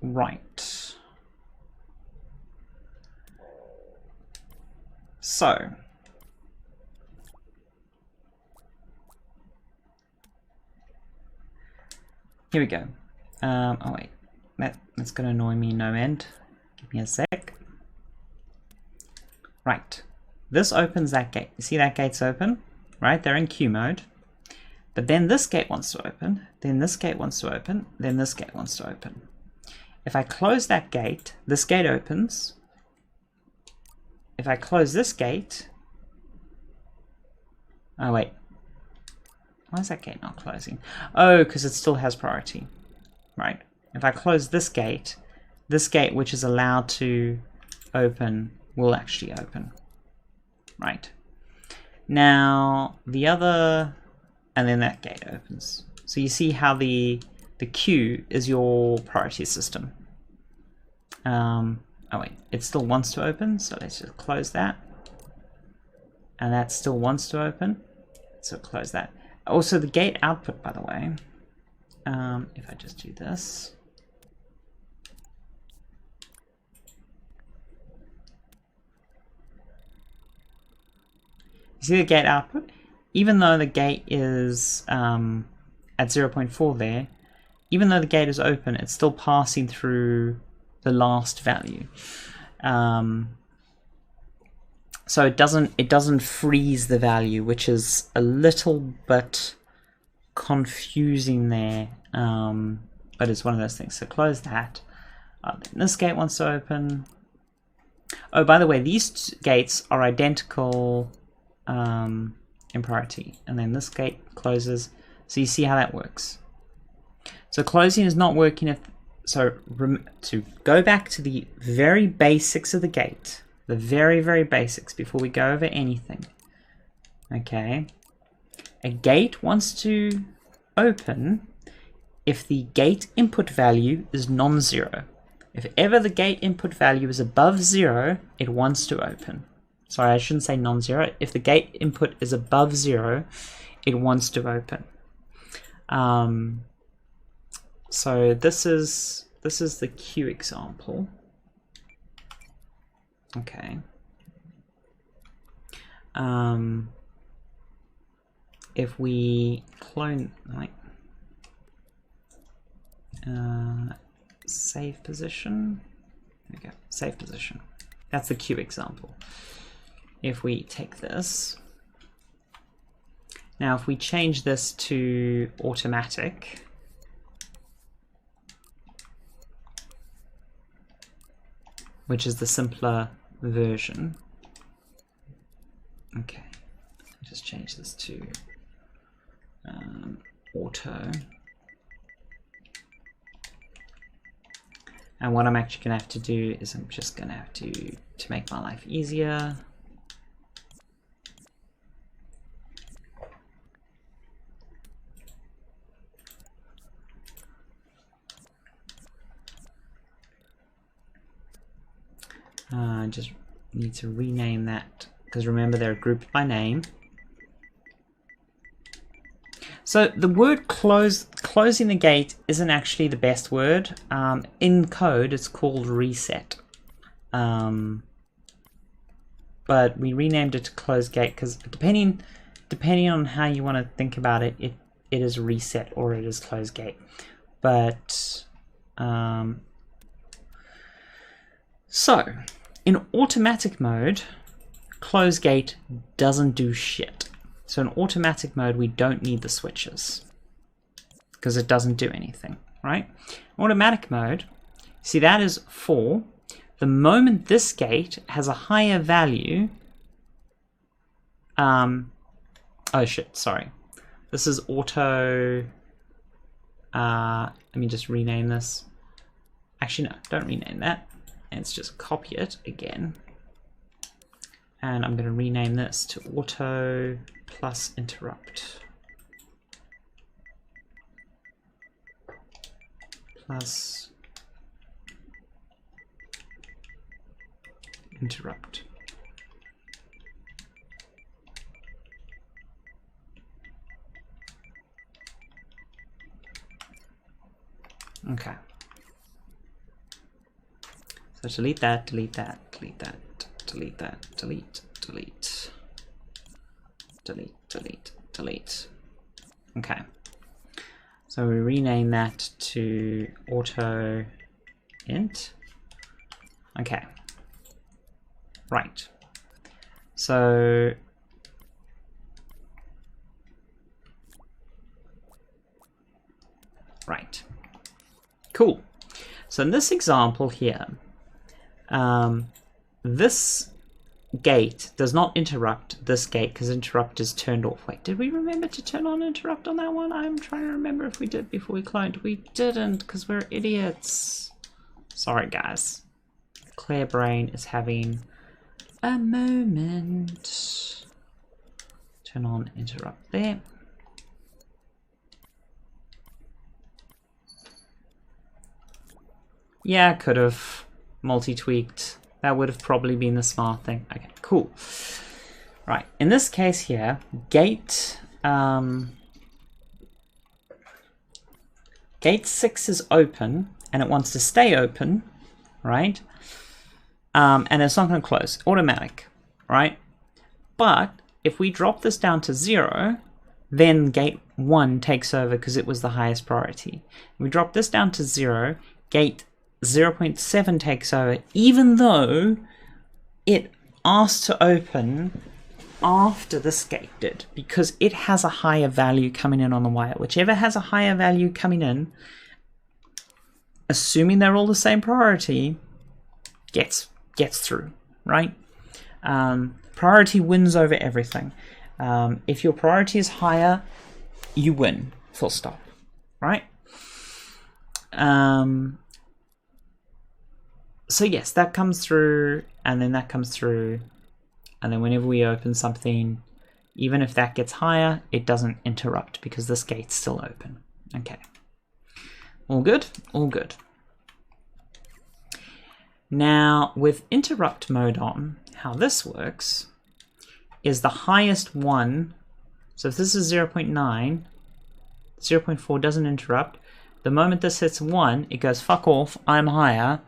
Right. So. Here we go. Oh wait, that's gonna annoy me no end. Give me a sec. Right, this opens that gate. You see that gate's open, right? They're in queue mode. But then this gate wants to open, then this gate wants to open, then this gate wants to open. If I close that gate, this gate opens. If I close this gate, oh wait, why is that gate not closing? Oh, because it still has priority, right? If I close this gate which is allowed to open will actually open, right? Now the other, and then that gate opens. So you see how the queue is your priority system. Oh wait, it still wants to open, so let's just close that. And that still wants to open, so close that. Also the gate output, by the way, if I just do this. You see the gate output? Even though the gate is at 0.4 there, even though the gate is open, it's still passing through the last value. So it doesn't freeze the value, which is a little bit confusing there. But it's one of those things. So close that. Then this gate wants to open. Oh, by the way, these gates are identical in priority, and then this gate closes. So you see how that works. So closing is not working if, so to go back to the very basics of the gate, the very basics before we go over anything. Okay, a gate wants to open if the gate input value is non-zero. If ever the gate input value is above 0, it wants to open. Sorry, I shouldn't say non-zero. If the gate input is above 0, it wants to open. So this is the queue example. Okay. If we clone, like, save position. There we go. Save position. That's the queue example. If we take this, now if we change this to automatic, which is the simpler version. Okay, just change this to auto. And what I'm actually going to have to do is I'm just going to have to make my life easier. I just need to rename that, because remember they're grouped by name. So the word closing the gate isn't actually the best word. In code it's called reset. But we renamed it to close gate because depending on how you want to think about it, it is reset or it is close gate. But so in automatic mode, close gate doesn't do shit. So in automatic mode, we don't need the switches because it doesn't do anything, right? Automatic mode, see that is 4. The moment this gate has a higher value, oh shit, sorry. This is auto, let me just rename this. Actually, no, don't rename that. Let's just copy it again. And I'm going to rename this to auto plus interrupt. plus interrupt. Okay. So delete that, delete that, delete that, delete that, delete, delete, delete, delete, delete. Okay. So we rename that to auto int. Okay. Right. So right. Cool. So in this example here, this gate does not interrupt this gate because interrupt is turned off. Wait, did we remember to turn on interrupt on that one? I'm trying to remember if we did before we cloned. We didn't because we're idiots. Sorry, guys. Claire Brain is having a moment. Turn on interrupt there. Yeah, could have multi-tweaked. That would have probably been the smart thing. Okay, cool. Right, in this case here, gate 6 is open and it wants to stay open, right? And it's not going to close, automatic, right? But if we drop this down to 0, then gate 1 takes over because it was the highest priority. If we drop this down to 0, gate 0.7 takes over, even though it asked to open after this gate did, because it has a higher value coming in on the wire. Whichever has a higher value coming in, assuming they're all the same priority, gets through, right? Priority wins over everything. If your priority is higher, you win, full stop, right? So yes, that comes through, and then that comes through, and then whenever we open something, even if that gets higher, it doesn't interrupt because this gate's still open. Okay. All good? All good. Now, with interrupt mode on, how this works is the highest one. So if this is 0.9, 0.4 doesn't interrupt. The moment this hits 1, it goes, fuck off, I'm higher,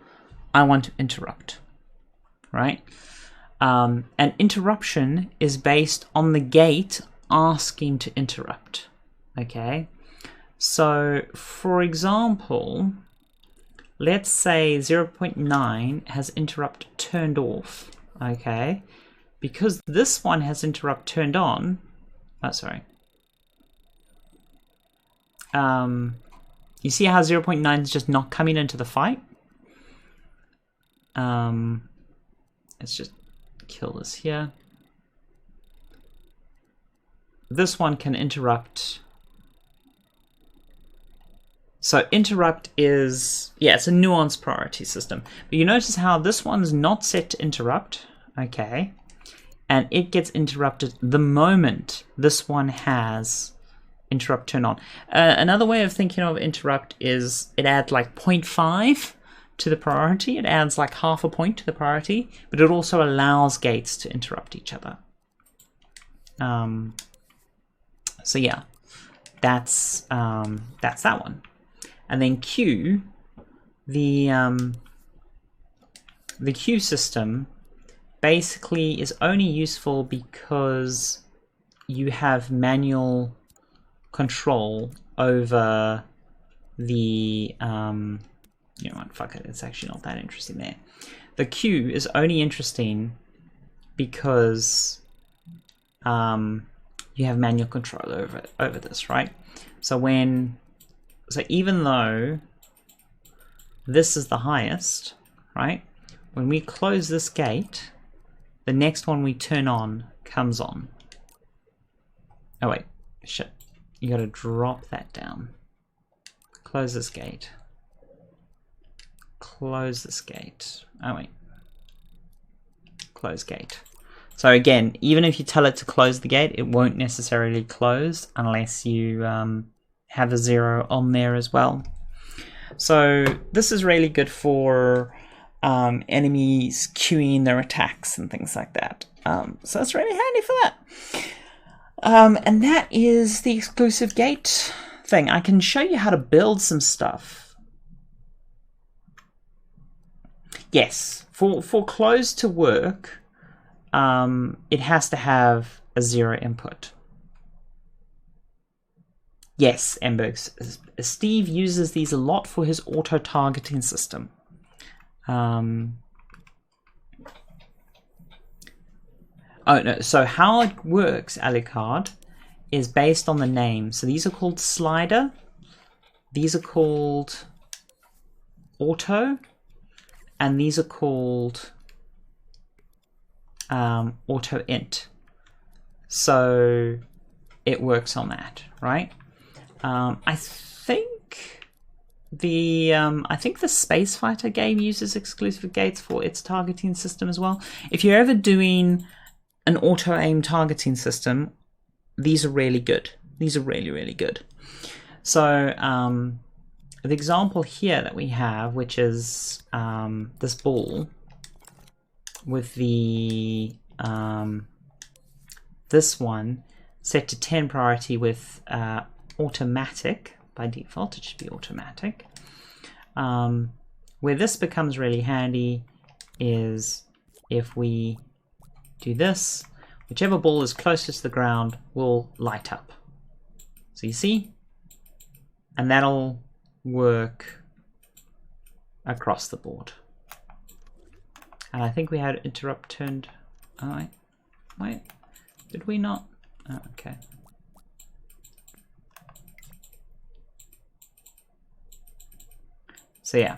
I want to interrupt, right? And interruption is based on the gate asking to interrupt, okay? So, for example, let's say 0.9 has interrupt turned off, okay? Because this one has interrupt turned on, you see how 0.9 is just not coming into the fight? Let's just kill this here. This one can interrupt. So interrupt is, yeah, it's a nuanced priority system. But you notice how this one's not set to interrupt, okay? And it gets interrupted the moment this one has interrupt turn on. Another way of thinking of interrupt is it adds like 0.5 to the priority. It adds like half a point to the priority, but it also allows gates to interrupt each other. So yeah, that's that one. And then Q, the Q system basically is only useful because you have manual control over the you know what, fuck it, it's actually not that interesting there. The Q is only interesting because you have manual control over this, right? So even though this is the highest, right? When we close this gate, the next one we turn on comes on. Oh wait, shit. You gotta drop that down. Close this gate. Close this gate. Oh wait. Close gate. So again, even if you tell it to close the gate, it won't necessarily close unless you have a 0 on there as well. So this is really good for enemies queuing their attacks and things like that. So it's really handy for that. And that is the exclusive gate thing. I can show you how to build some stuff. Yes, for closed to work, it has to have a 0 input. Yes, Emberg. Steve uses these a lot for his auto-targeting system. Oh no, so how it works, Alucard, is based on the name. So these are called slider, these are called auto, and these are called auto int. So it works on that, right? I think the Space Fighter game uses exclusive gates for its targeting system as well. If you're ever doing an auto aim targeting system, these are really good. These are really, really good. So the example here that we have, which is this ball with the this one set to 10 priority with automatic. By default it should be automatic. Where this becomes really handy is if we do this, whichever ball is closest to the ground will light up. So you see? And that'll work across the board. And I think we had interrupt turned. Oh, wait. Did we not? Oh, okay. So yeah.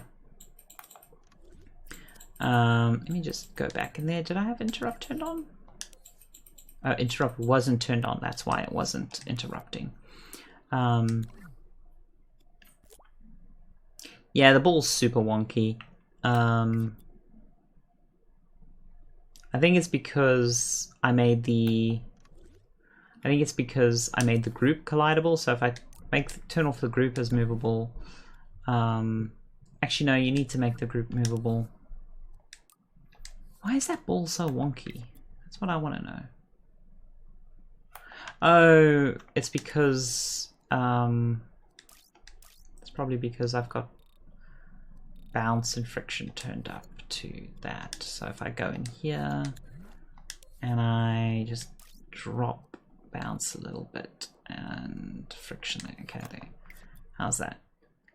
Let me just go back in there. Did I have interrupt turned on? Oh, interrupt wasn't turned on. That's why it wasn't interrupting. Yeah, the ball's super wonky. I think it's because I made the group collidable. So if I turn off the group as movable, actually no, you need to make the group movable. Why is that ball so wonky? That's what I want to know. Oh, it's because it's probably because I've got bounce and friction turned up to that. So if I go in here and I just drop bounce a little bit and friction there, okay, there. How's that?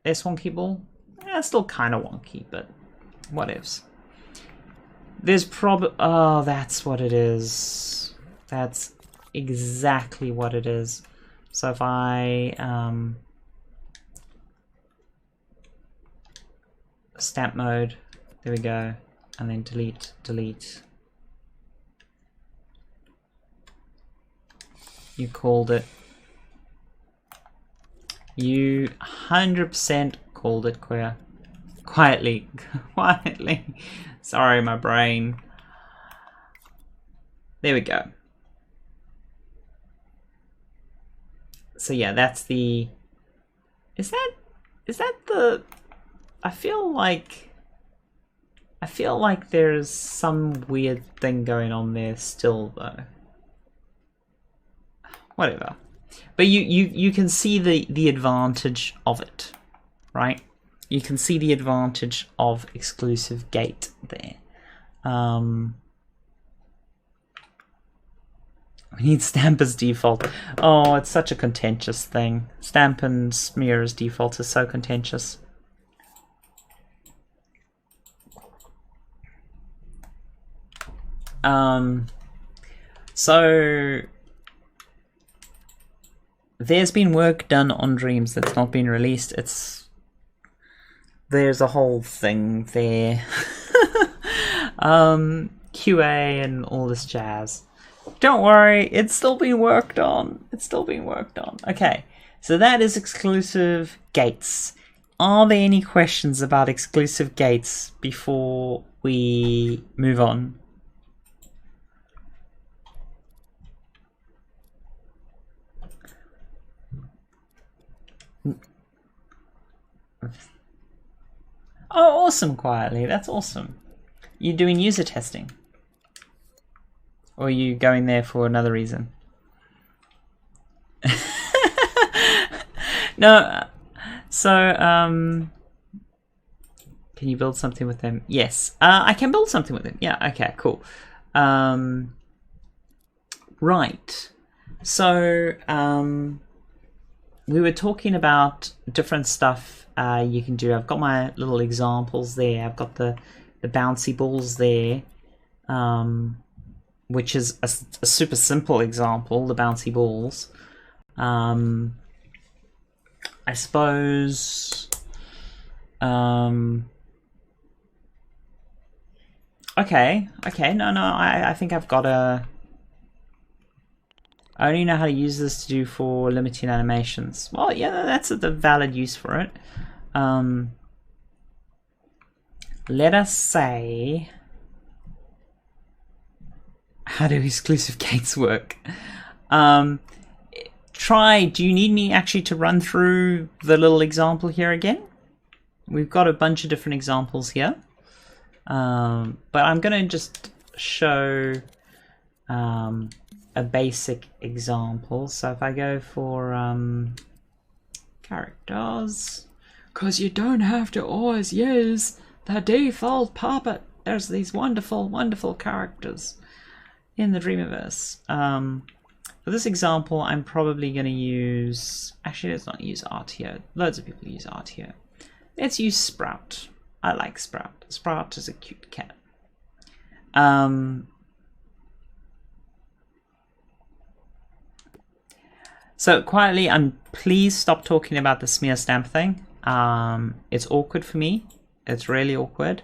Less wonky ball? Yeah, it's still kind of wonky, but whatevs. There's oh, that's what it is. That's exactly what it is. So if I stamp mode, there we go, and then delete, delete. You called it. You 100% called it, Queer. Quietly, quietly. Sorry, my brain. There we go. So yeah, that's the. Is that the? I feel like there's some weird thing going on there still, though. Whatever. But you can see the advantage of it, right? You can see the advantage of exclusive gate there. We need stamp as default. Oh, it's such a contentious thing. Stamp and smear as default is so contentious. So there's been work done on Dreams that's not been released. There's a whole thing there. QA and all this jazz. Don't worry, it's still being worked on. It's still being worked on. Okay, so that is exclusive gates. Are there any questions about exclusive gates before we move on? Oh, awesome, Quietly. That's awesome. You doing user testing? Or are you going there for another reason? No. So, can you build something with them? Yes. I can build something with them. Yeah, okay, cool. Right. So, we were talking about different stuff you can do. I've got my little examples there. I've got the bouncy balls there, which is a super simple example, the bouncy balls. I suppose... Okay, no, I think I've got a... I only know how to use this to do for limiting animations. Well, yeah, that's the valid use for it. Let us say... How do exclusive gates work? Do you need me actually to run through the little example here again? We've got a bunch of different examples here. But I'm going to just show a basic example. So if I go for characters, because you don't have to always use the default puppet. There's these wonderful, wonderful characters in the Dreamiverse. For this example, I'm probably going to use... Actually, let's not use Artio. Loads of people use Artio. Let's use Sprout. I like Sprout. Sprout is a cute cat. So quietly, please stop talking about the smear stamp thing. It's awkward for me. It's really awkward.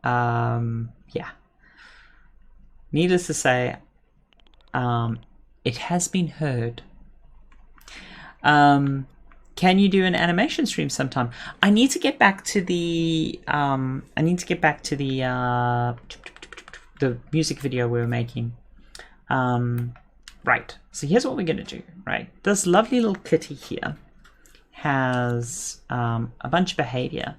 Yeah. Needless to say, it has been heard. Can you do an animation stream sometime? I need to get back to the the music video we were making. Right. So here's what we're gonna do. Right. This lovely little kitty here has a bunch of behavior.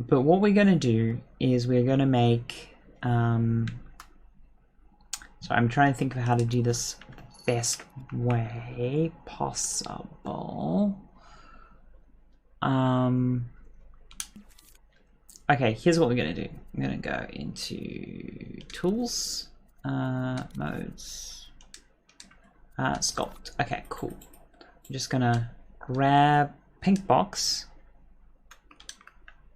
But what we're gonna do is we're gonna make. So I'm trying to think of how to do this best way possible. Okay, here's what we're going to do. I'm going to go into Tools, Modes, Sculpt. Okay, cool. I'm just going to grab pink box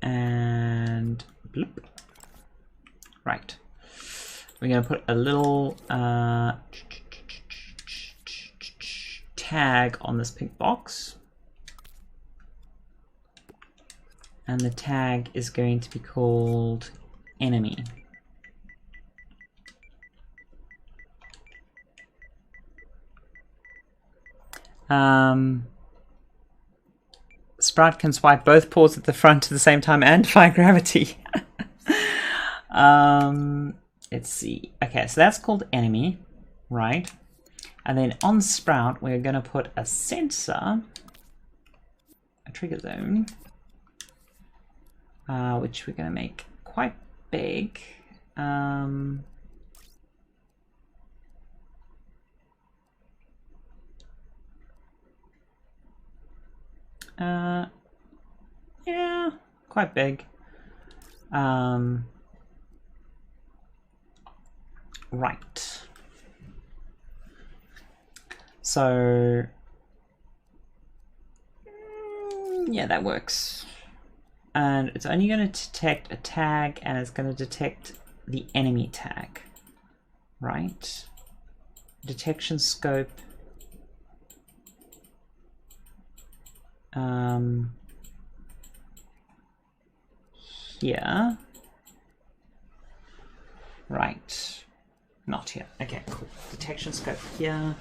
and bloop. Right. We're going to put a little tag on this pink box. And the tag is going to be called enemy. Sprout can swipe both paws at the front at the same time and defy gravity. Let's see. Okay, so that's called enemy, right? And then on Sprout, we're going to put a sensor, a trigger zone, which we're going to make quite big. Yeah, quite big. Right. So, yeah, that works. And it's only going to detect a tag, and it's going to detect the enemy tag. Right. Detection scope. Here. Right. Not here. Okay, cool. Detection scope here.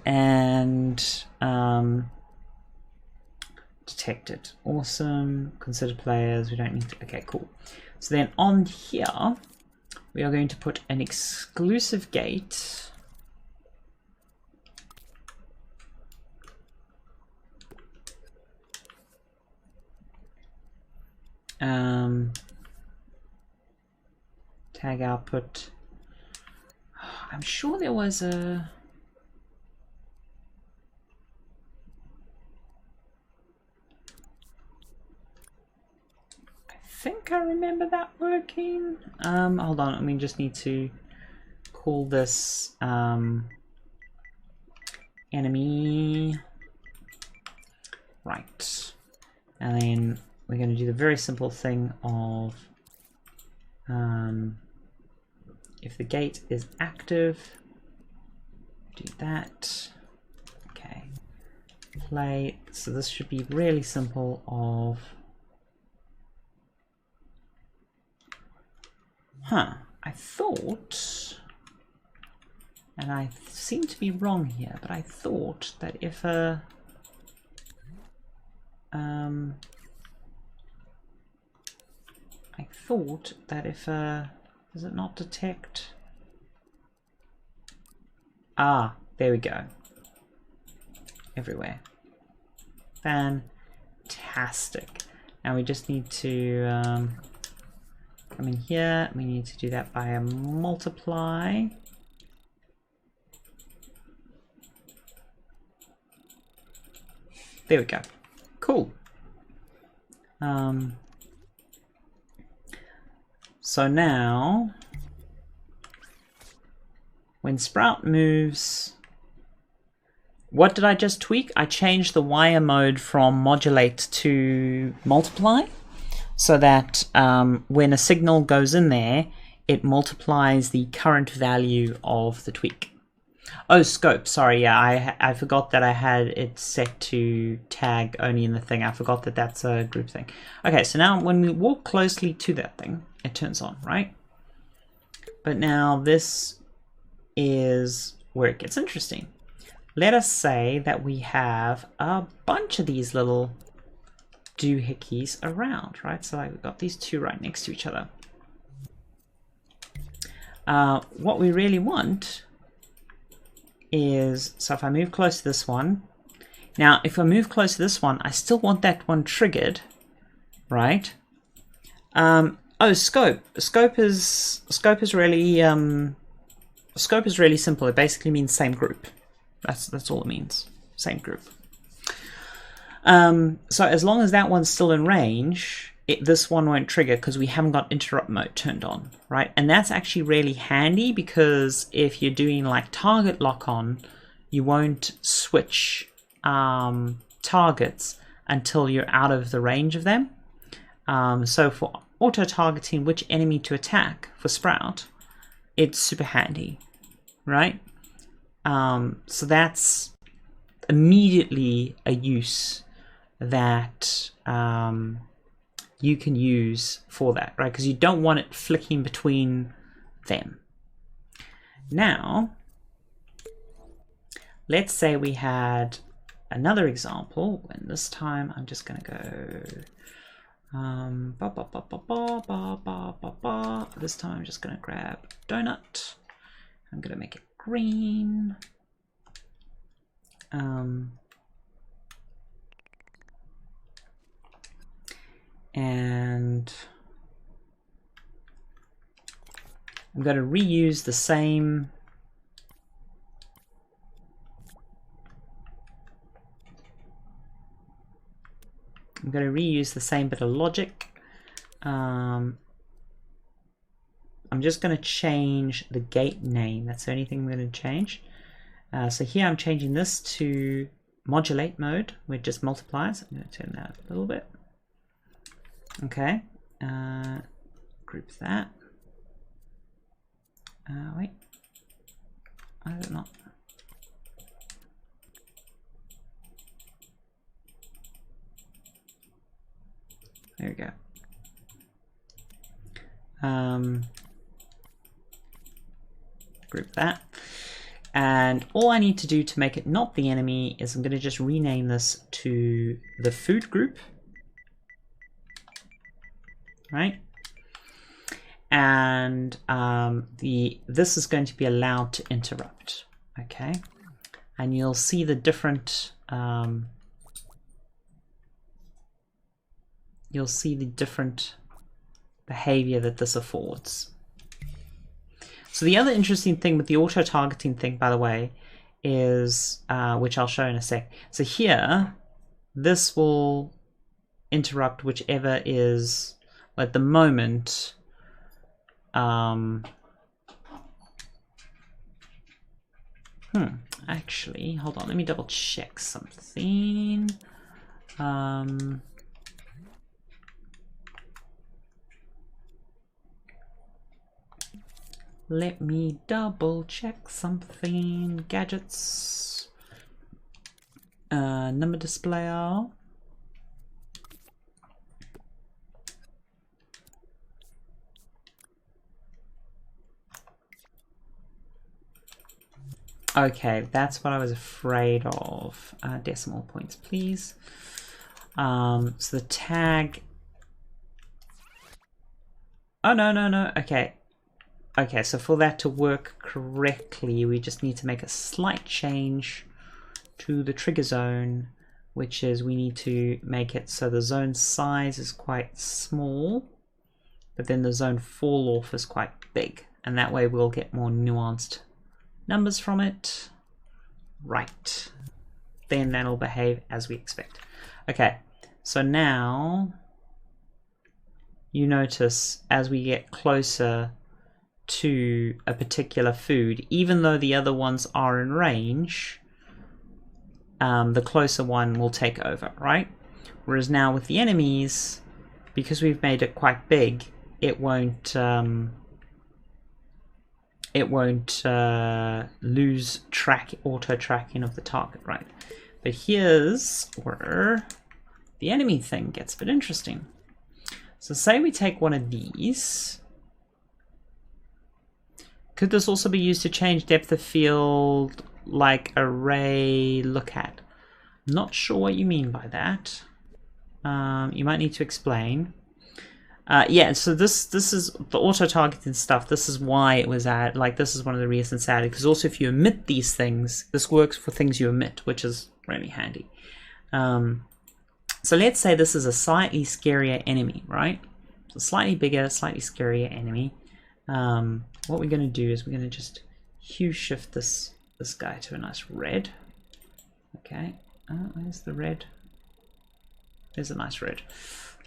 And detected. Awesome. Consider players. We don't need to. Okay, cool. So then on here, we are going to put an exclusive gate. Tag output. I'm sure there was a... I think I remember that working. Hold on, we just need to call this enemy. Right. And then we're going to do the very simple thing of if the gate is active, do that. Okay. Play. So this should be really simple of... I thought, and I seem to be wrong here, but I thought that if a does it not detect? Ah, there we go. Everywhere. Fantastic. Now we just need to come in here. We need to do that by a multiply. There we go. Cool. So now, when Sprout moves, what did I just tweak? I changed the wire mode from modulate to multiply, so that when a signal goes in there, it multiplies the current value of the tweak. Oh, scope, sorry, yeah, I forgot that I had it set to tag only in the thing. I forgot that that's a group thing. Okay, so now when we walk closely to that thing, it turns on, right? But now this is where it gets interesting. Let us say that we have a bunch of these little doohickeys around, right? So we've got these two right next to each other. What we really want is, so if I move close to this one, now if I move close to this one, I still want that one triggered, right? Oh, scope. Scope is really simple. It basically means same group. That's all it means. Same group. So as long as that one's still in range, this one won't trigger because we haven't got interrupt mode turned on, right? And that's actually really handy because if you're doing like target lock on, you won't switch targets until you're out of the range of them. So for auto targeting which enemy to attack for Sprout, it's super handy, right? So that's immediately a use that you can use for that, right? Because you don't want it flicking between them. Now, let's say we had another example, and this time I'm just going to go this time I'm just going to grab donut. I'm going to make it green. And I'm going to reuse the same bit of logic. I'm just going to change the gate name. That's the only thing I'm going to change. So here I'm changing this to modulate mode, where it just multiplies. I'm going to turn that up a little bit. Okay, group that. Wait, I don't know. There we go. Group that. And all I need to do to make it not the enemy is I'm going to just rename this to the food group. Right, and this is going to be allowed to interrupt. Okay, and you'll see the different you'll see the different behavior that this affords. So the other interesting thing with the auto-targeting thing, by the way, is, which I'll show in a sec. So here, this will interrupt whichever is, at the moment, actually, hold on, let me double check something. Let me double check something. Gadgets. Number displayer. Okay, that's what I was afraid of. Decimal points, please. So the tag. Oh, no. Okay. Okay, so for that to work correctly, we just need to make a slight change to the trigger zone, which is we need to make it so the zone size is quite small, but then the zone fall off is quite big, and that way we'll get more nuanced numbers from it. Right. Then that'll behave as we expect. Okay, so now you notice as we get closer to a particular food, even though the other ones are in range, the closer one will take over, right? Whereas now with the enemies, because we've made it quite big, it won't lose auto tracking of the target, right? But here's where the enemy thing gets a bit interesting. So say we take one of these. Could this also be used to change depth of field like array look at? Not sure what you mean by that. You might need to explain. Yeah, so this is the auto-targeting stuff. This is why it was added. Like, this is one of the reasons added, because also if you omit these things, this works for things you omit, which is really handy. So let's say this is a slightly scarier enemy, right? So slightly bigger, slightly scarier enemy. What we're going to do is we're going to just hue shift this guy to a nice red. Okay, where's the red? There's a nice red.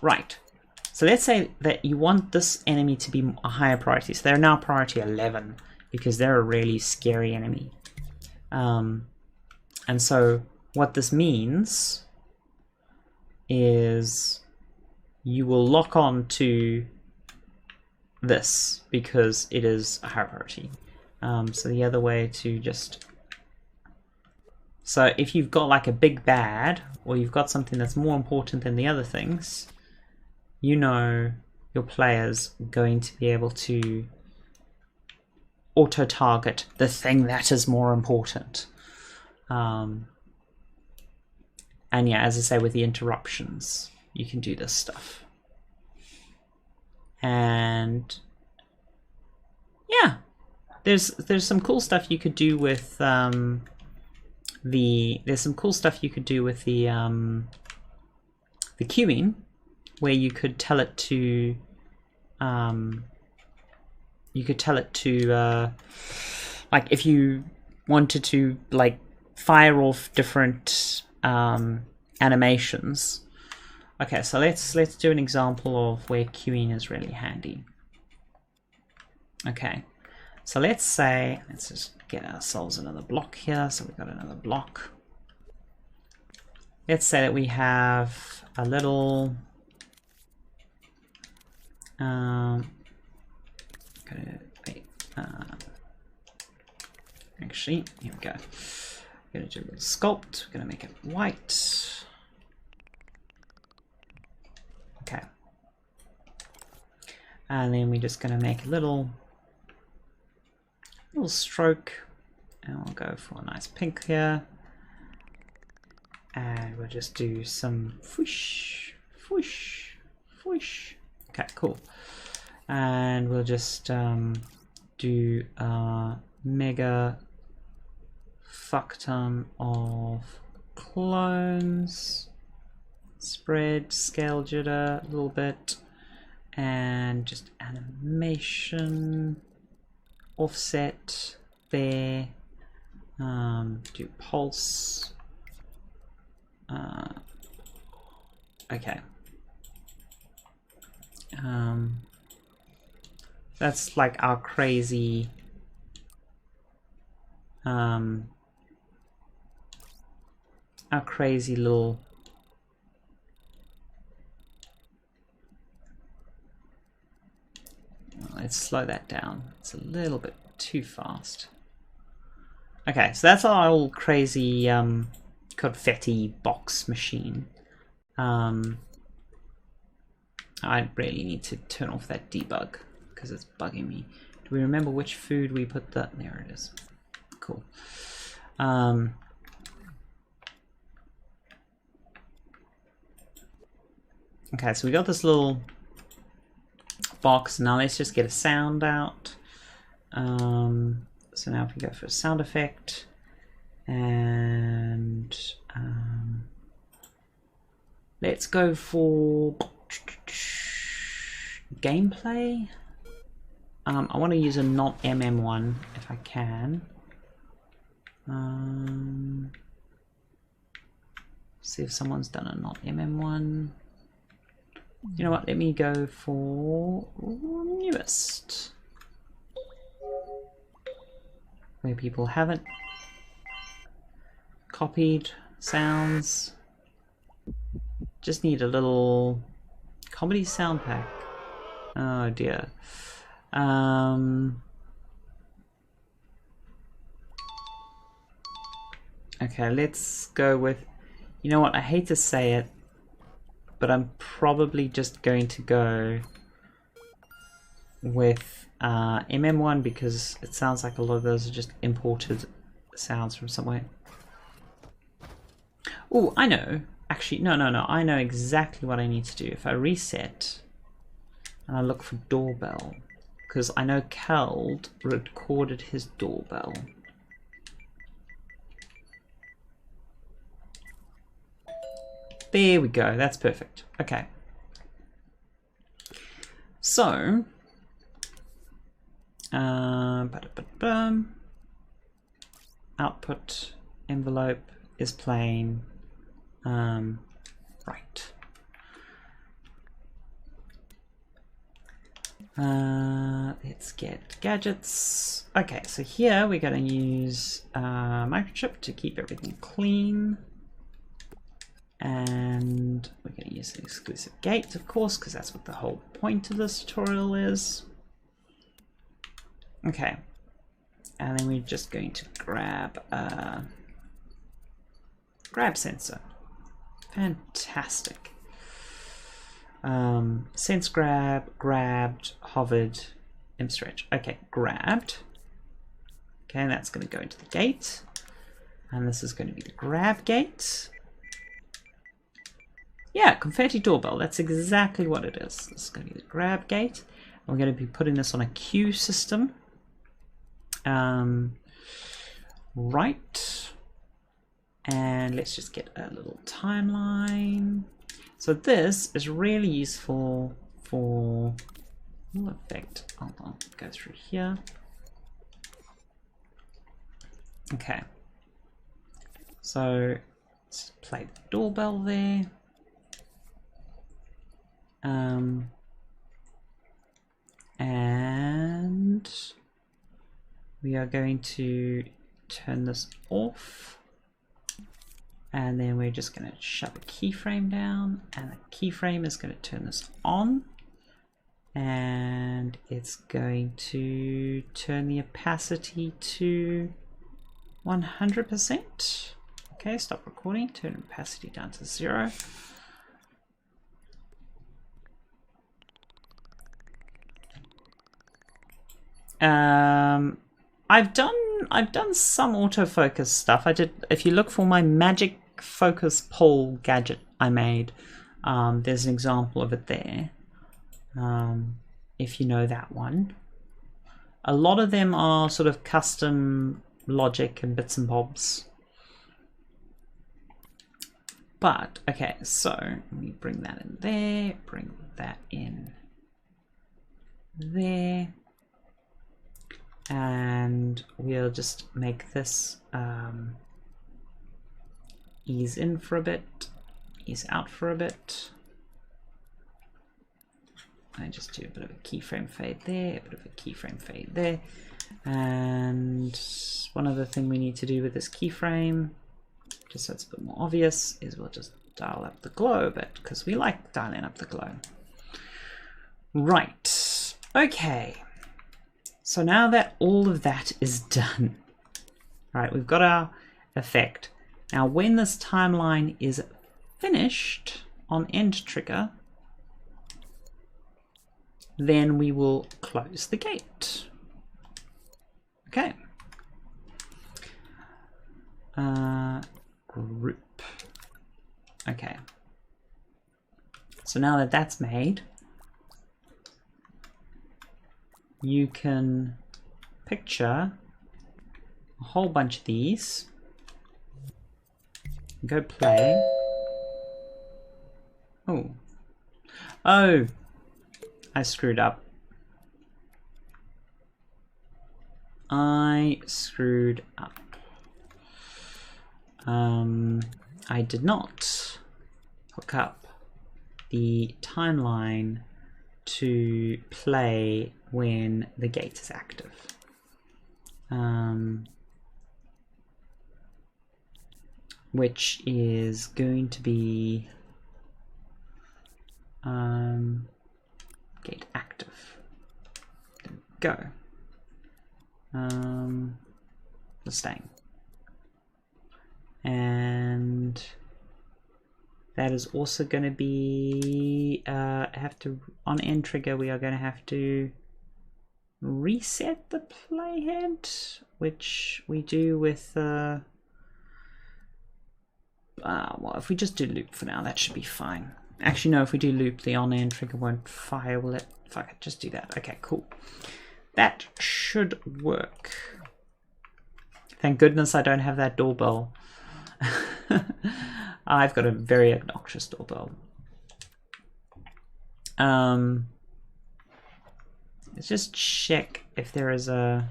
Right. So let's say that you want this enemy to be a higher priority. So they're now priority 11 because they're a really scary enemy. And so what this means is you will lock on to this because it is a higher priority. So the other way to just... So if you've got like a big bad, or you've got something that's more important than the other things, you know your player's going to be able to auto-target the thing that is more important. And yeah, as I say, with the interruptions, you can do this stuff. And yeah, there's some cool stuff you could do with the queuing, where you could tell it to like if you wanted to like fire off different animations. Okay, so let's do an example of where queuing is really handy. Okay, so let's just get ourselves another block here. So we've got another block. Let's say that we have a little actually, here we go. We're going to do a little sculpt. We're going to make it white. Okay. And then we're just going to make a little stroke. And we'll go for a nice pink here. And we'll just do some whoosh, whoosh, whoosh. Okay, cool. And we'll just do a mega fuck ton of clones. spread, scale jitter a little bit, and just animation, offset there, do pulse, okay. That's like our crazy little let's slow that down. It's a little bit too fast. Okay, so that's our old crazy confetti box machine. I really need to turn off that debug because it's bugging me. Do we remember which food we put that? There it is. Cool. Okay, so we got this little box. Now let's just get a sound out. So now if we go for a sound effect and let's go for gameplay. I want to use a not MM one if I can. See if someone's done a not MM one. You know what? Let me go for newest, where people haven't copied sounds. Just need a little comedy sound pack. Oh dear. Okay, let's go with, you know what, I hate to say it, but I'm probably just going to go with MM1 because it sounds like a lot of those are just imported sounds from somewhere. Oh, I know. Actually, no. I know exactly what I need to do. If I reset and I look for doorbell, because I know Keld recorded his doorbell. There we go. That's perfect. Okay. So, output envelope is plain. Right. Let's get gadgets. Okay, so here we're going to use microchip to keep everything clean. And we're going to use an exclusive gate, of course, because that's what the whole point of this tutorial is. Okay. And then we're just going to grab a grab sensor. Fantastic. Sense grab, grabbed, hovered, imp stretch. Okay, grabbed. Okay, and that's going to go into the gate. And this is going to be the grab gate. Yeah, confetti doorbell. That's exactly what it is. This is going to be the grab gate. We're going to be putting this on a queue system. Right. And let's just get a little timeline. So this is really useful for effect. I'll go through here. Okay. So let's play the doorbell there. And we are going to turn this off, and then we're just going to shove a keyframe down, and the keyframe is going to turn this on, and it's going to turn the opacity to 100%. Okay, stop recording, turn opacity down to 0. I've done some autofocus stuff. I did. If you look for my magic focus pole gadget I made, there's an example of it there. If you know that one. A lot of them are sort of custom logic and bits and bobs. But, okay, so let me bring that in there, bring that in there, and we'll just make this ease in for a bit, ease out for a bit. I just do a bit of a keyframe fade there, a bit of a keyframe fade there. And one other thing we need to do with this keyframe, just so it's a bit more obvious, is we'll just dial up the glow a bit, because we like dialing up the glow. Right, okay. So now that all of that is done, right, we've got our effect. Now when this timeline is finished on end trigger, then we will close the gate. Okay. Group. Okay. So now that that's made, you can picture a whole bunch of these. Go play. Oh. Oh. I screwed up. I screwed up. I did not hook up the timeline to play when the gate is active. Which is going to be gate active. There we go. The staying. And that is also going to be on end trigger we are going to have to reset the playhead, which we do with well, if we just do loop for now, that should be fine. Actually, no, if we do loop, the on-end trigger won't fire, will it? Fuck it, just do that. Okay, cool. That should work. Thank goodness I don't have that doorbell. I've got a very obnoxious doorbell. Let's just check if there is a...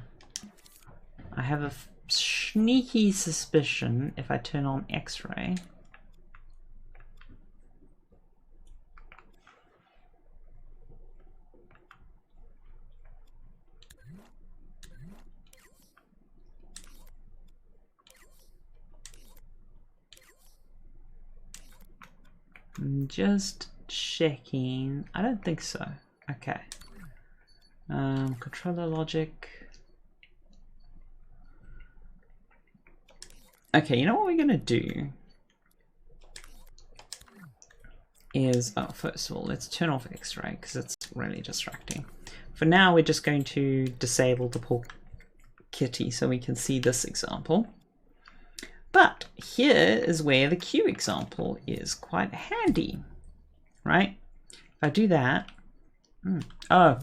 I have a sneaky suspicion if I turn on X-ray. I'm just checking. I don't think so. Okay. Controller logic. Okay, you know what we're gonna do is, oh, first of all, let's turn off X-ray because it's really distracting. For now, we're just going to disable the poor kitty so we can see this example. But here is where the Q example is quite handy, right? If I do that, oh,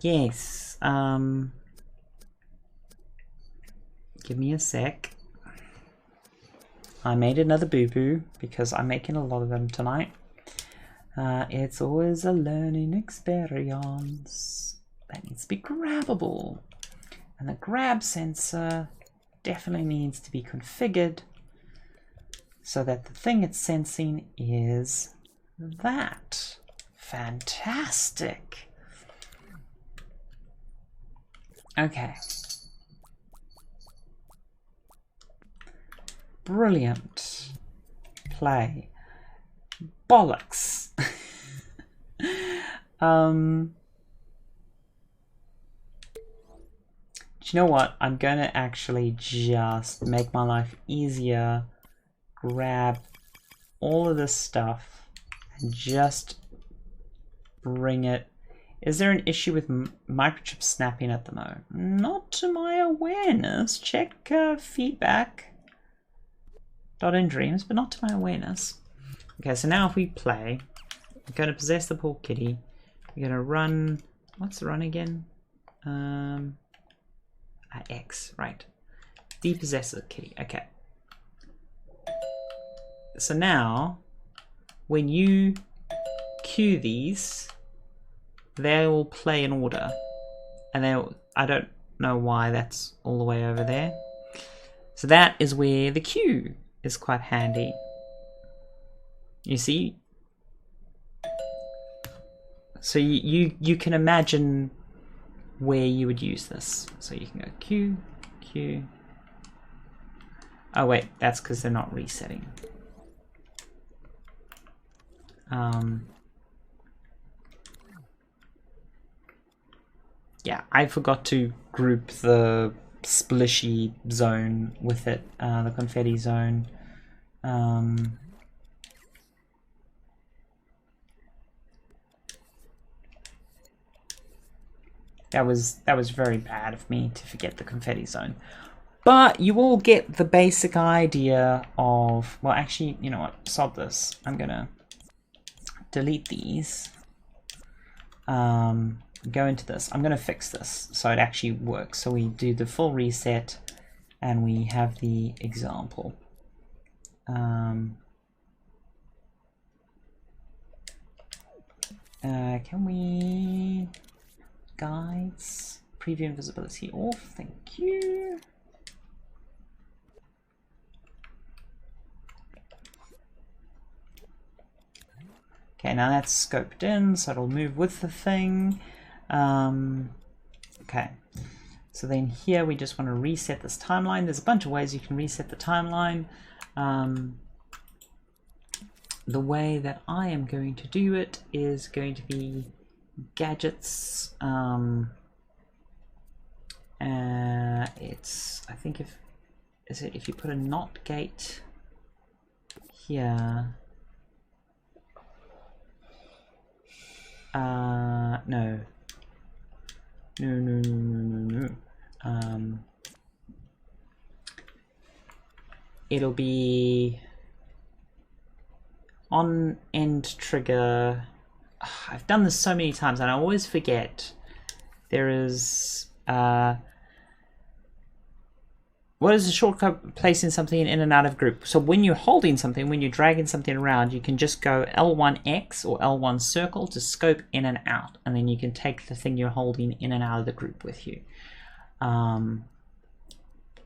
yes, give me a sec. I made another boo-boo because I'm making a lot of them tonight. It's always a learning experience that needs to be grabbable. And the grab sensor definitely needs to be configured so that the thing it's sensing is that. Fantastic. Okay. Brilliant. Play. Bollocks. Do you know what? I'm going to actually just make my life easier, grab all of this stuff, and just bring it. Is there an issue with microchip snapping at the moment? Not to my awareness. Check feedback.indreams, but not to my awareness. Okay, so now if we play, we're going to possess the poor kitty. We're going to run. What's the run again? X, right. Depossess the kitty. Okay. So now, when you cue these, they will play in order. And I don't know why that's all the way over there. So that is where the cue is quite handy. You see? So you can imagine where you would use this. So you can go cue, cue. Oh wait, that's because they're not resetting. Yeah, I forgot to group the splishy zone with it, the confetti zone. That was very bad of me to forget the confetti zone. But you all get the basic idea of, well, actually, you know what, sod this. I'm gonna delete these. Go into this. I'm gonna fix this so it actually works. So we do the full reset and we have the example. Can we... Guides, preview invisibility off, thank you. Okay, now that's scoped in, so it'll move with the thing. Okay, so then here we just want to reset this timeline. There's a bunch of ways you can reset the timeline. The way that I am going to do it is going to be gadgets. It's, I think, if you put a not gate here. No. It'll be on end trigger. I've done this so many times and I always forget. There is what is the shortcut placing something in and out of group? So when you're holding something, when you're dragging something around, you can just go L1X or L1 circle to scope in and out, and then you can take the thing you're holding in and out of the group with you. I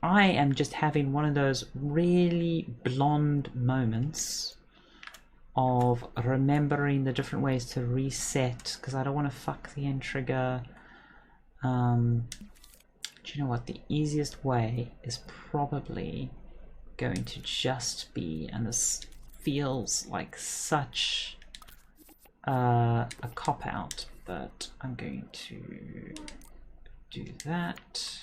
am just having one of those really blonde moments of remembering the different ways to reset, because I don't want to fuck the end trigger. Do you know what? The easiest way is probably going to just be, and this feels like such a cop-out, but I'm going to do that.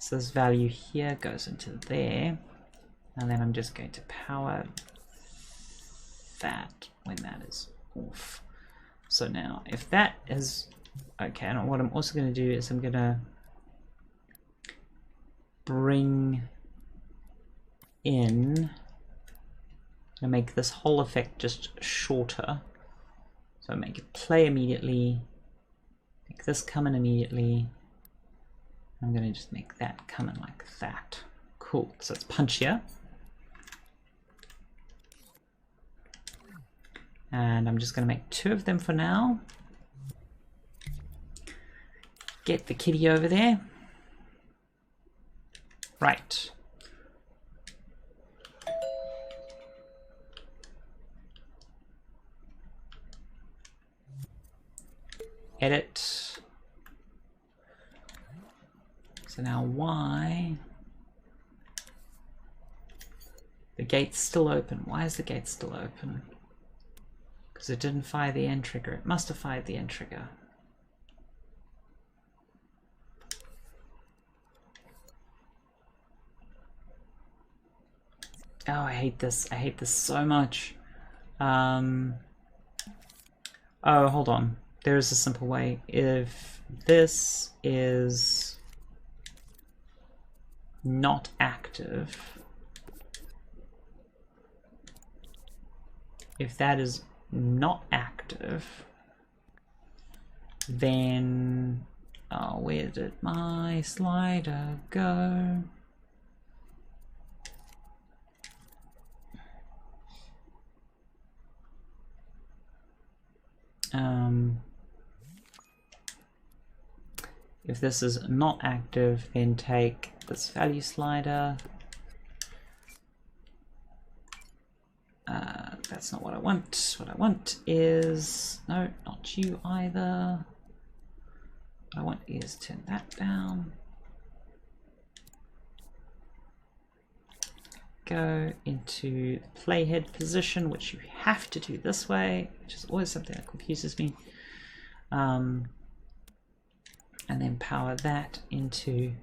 So this value here goes into there, and then I'm just going to power that when that is off. So now if that is okay, and what I'm also going to do is I'm going to bring in and make this whole effect just shorter. So make it play immediately, make this come in immediately. I'm going to just make that come in like that. Cool, so it's punchier. And I'm just going to make 2 of them for now. Get the kitty over there. Right. Edit. So now Y. The gate's still open. Why is the gate still open? Because it didn't fire the end trigger. It must have fired the end trigger. Oh, I hate this. I hate this so much. Oh, hold on. There's a simple way. If this is not active, if that is not active, then, oh, where did my slider go? If this is not active, then take this value slider. That's not what I want. What I want is, no, not you either. What I want is turn that down. Go into the playhead position, which you have to do this way, which is always something that confuses me. And then power that into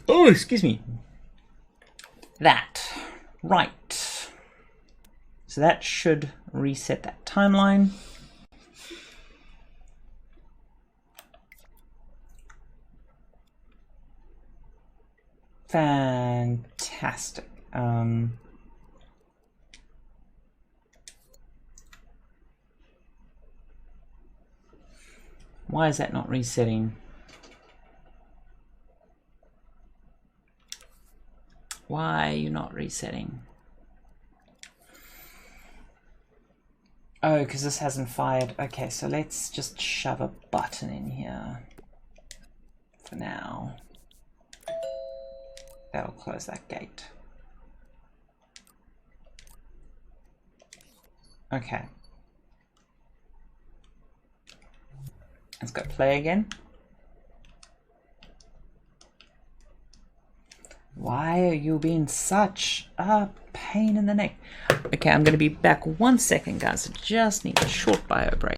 oh, excuse me, that. Right, so that should reset that timeline. Fantastic. Why is that not resetting? Why are you not resetting? Oh, because this hasn't fired. Okay, so let's just shove a button in here for now. That'll close that gate. Okay. Let's go play again. Why are you being such a pain in the neck? Okay, I'm going to be back 1 second, guys. I just need a short bio break.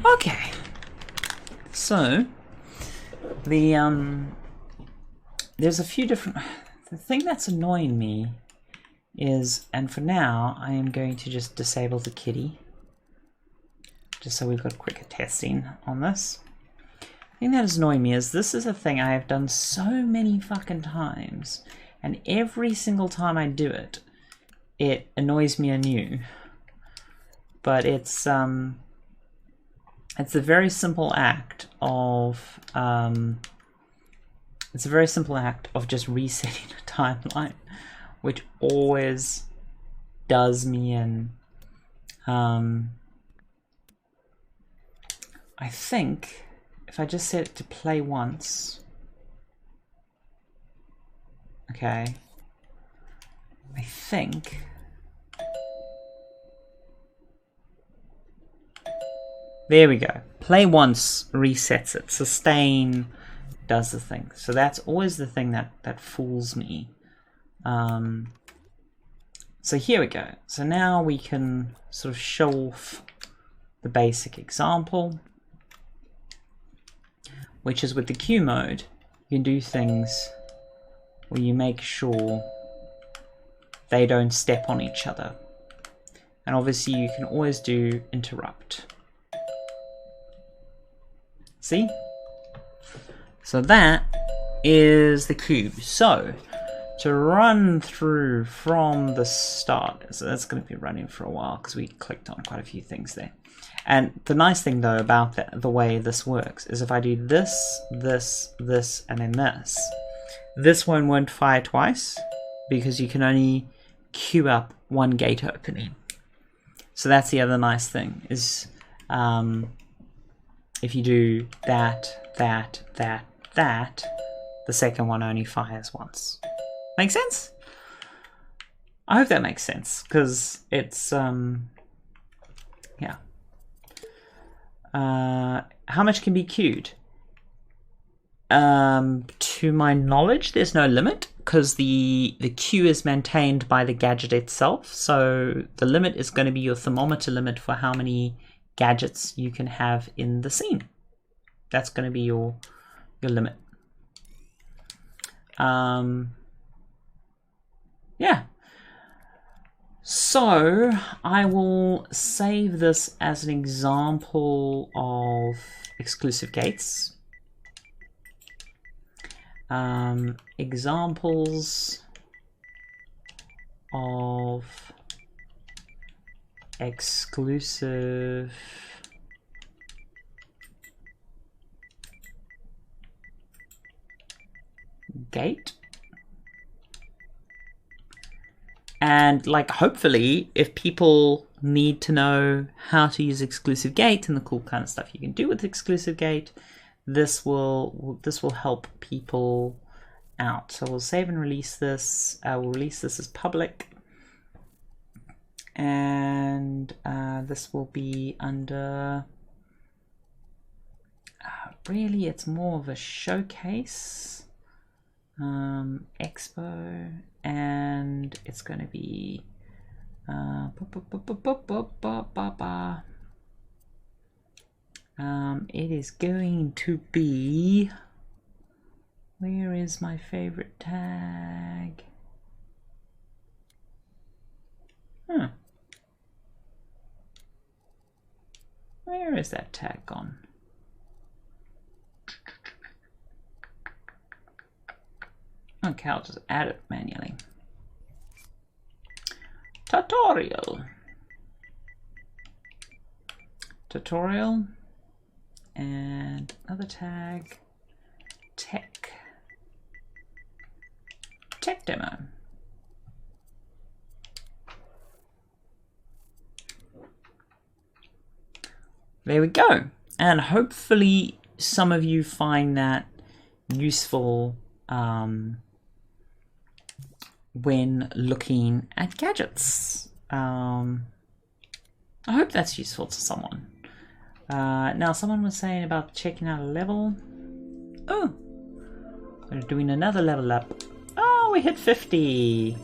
Okay, so there's a few different. The thing that's annoying me is, and for now, I am going to just disable the kitty, just so we've got quicker testing on this. The thing that is annoying me is this is a thing I have done so many fucking times, and every single time I do it, it annoys me anew. But it's a very simple act of just resetting a timeline, which always does me in. I think if I just set it to play once, okay, I think there we go. Play once resets it. Sustain does the thing. So that's always the thing that fools me. So here we go. So now we can sort of show off the basic example, which is with the queue mode, you can do things where you make sure they don't step on each other. And obviously you can always do interrupt. See? So that is the cube. So to run through from the start, so that's going to be running for a while because we clicked on quite a few things there. And the nice thing though about the way this works is if I do this, this, this, and then this one won't fire twice because you can only queue up one gate opening. So that's the other nice thing is if you do that, the second one only fires once. Make sense? I hope that makes sense, because it's yeah. How much can be queued? To my knowledge, there's no limit, because the queue is maintained by the gadget itself. So the limit is going to be your thermometer limit for how many gadgets you can have in the scene. That's going to be your limit. Yeah. So I will save this as an example of exclusive gates. Examples of exclusive gate. And like, hopefully, if people need to know how to use exclusive gate and the cool kind of stuff you can do with exclusive gate, this will help people out. So we'll save and release this. We'll release this as public, and this will be under. Really, it's more of a showcase. Expo, and it's going to be it is going to be, where is my favorite tag? Where is that tag gone? Okay, I'll just add it manually. Tutorial, and another tag, tech demo. There we go. And hopefully some of you find that useful when looking at gadgets. I hope that's useful to someone. Now, someone was saying about checking out a level. Oh, we're doing another level up. Oh, we hit 50.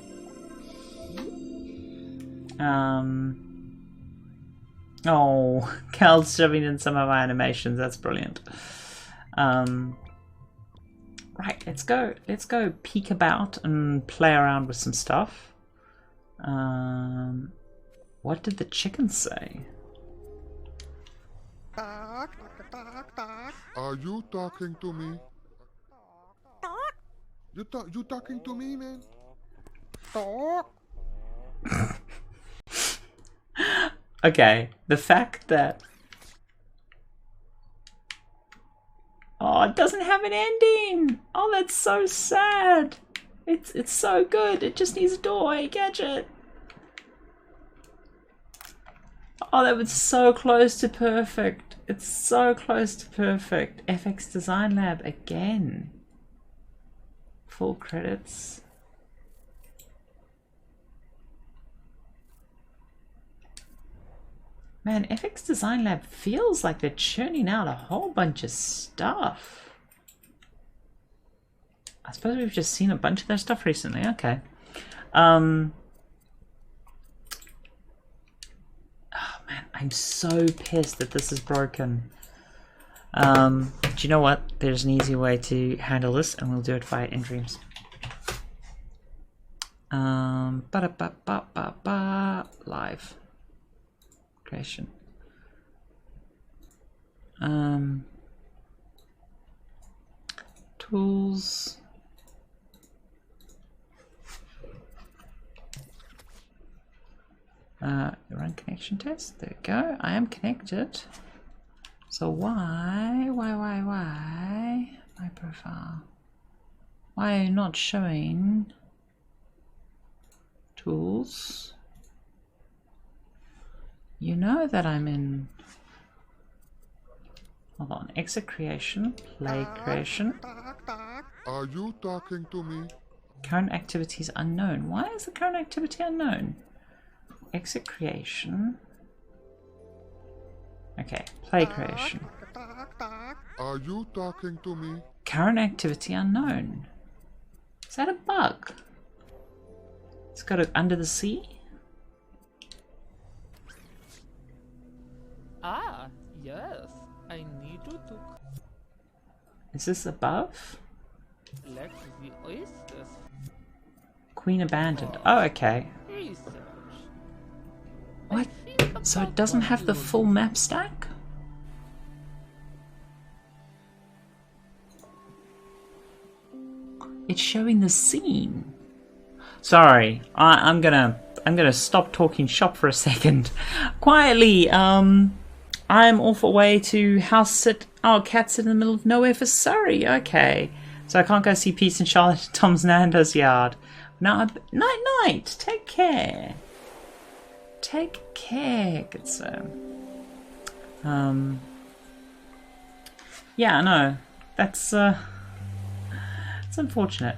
Oh, Cal's shoving in some of my animations. That's brilliant. Right, let's go peek about and play around with some stuff. What did the chicken say? Are you talking to me? You talking to me, man? Okay, the fact that it doesn't have an ending. Oh, that's so sad. It's so good. It just needs a doorway gadget. Oh, that was so close to perfect. It's so close to perfect. FX Design Lab again. Full credits. Man, FX Design Lab feels like they're churning out a whole bunch of stuff. I suppose we've just seen a bunch of their stuff recently. Okay. Oh man, I'm so pissed that this is broken. Do you know what? There's an easy way to handle this, and we'll do it via in-dreams. Live creation. Tools. Run connection test. There we go. I am connected. So why my profile? Why are you not showing tools? You know that I'm in. Hold on. Exit creation. Play creation. Are you talking to me? Current activities unknown. Why is the current activity unknown? Exit creation. Okay, play creation. Are you talking to me? Current activity unknown. Is that a bug? It's got it under the sea? Ah, yes. I need you to Is this above? collect the oysters. Queen abandoned. Oh, okay. Research. What? So it doesn't have the full map stack? It's showing the scene. Sorry, I'm gonna stop talking shop for a second. Quietly, I'm off away to house sit. Oh, cat sit in the middle of nowhere for Surrey. Okay, so I can't go see Peace and Charlotte at Tom's Nando's yard. No, night night. Take care. Take care, good sir. Yeah, no, that's it's unfortunate.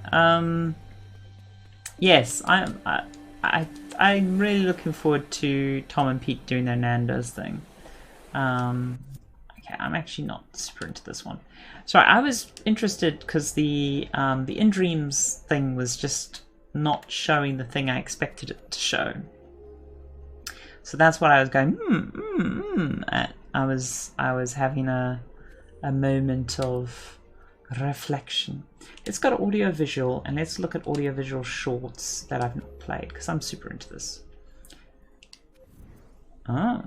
Yes, I'm really looking forward to Tom and Pete doing their Nando's thing. Okay, I'm actually not super into this one. Sorry, I was interested because the In Dreams thing was just not showing the thing I expected it to show. So that's what I was going at. I was having a moment of reflection. Let's go to audio visual and let's look at audio visual shorts that I've not played because I'm super into this. Oh.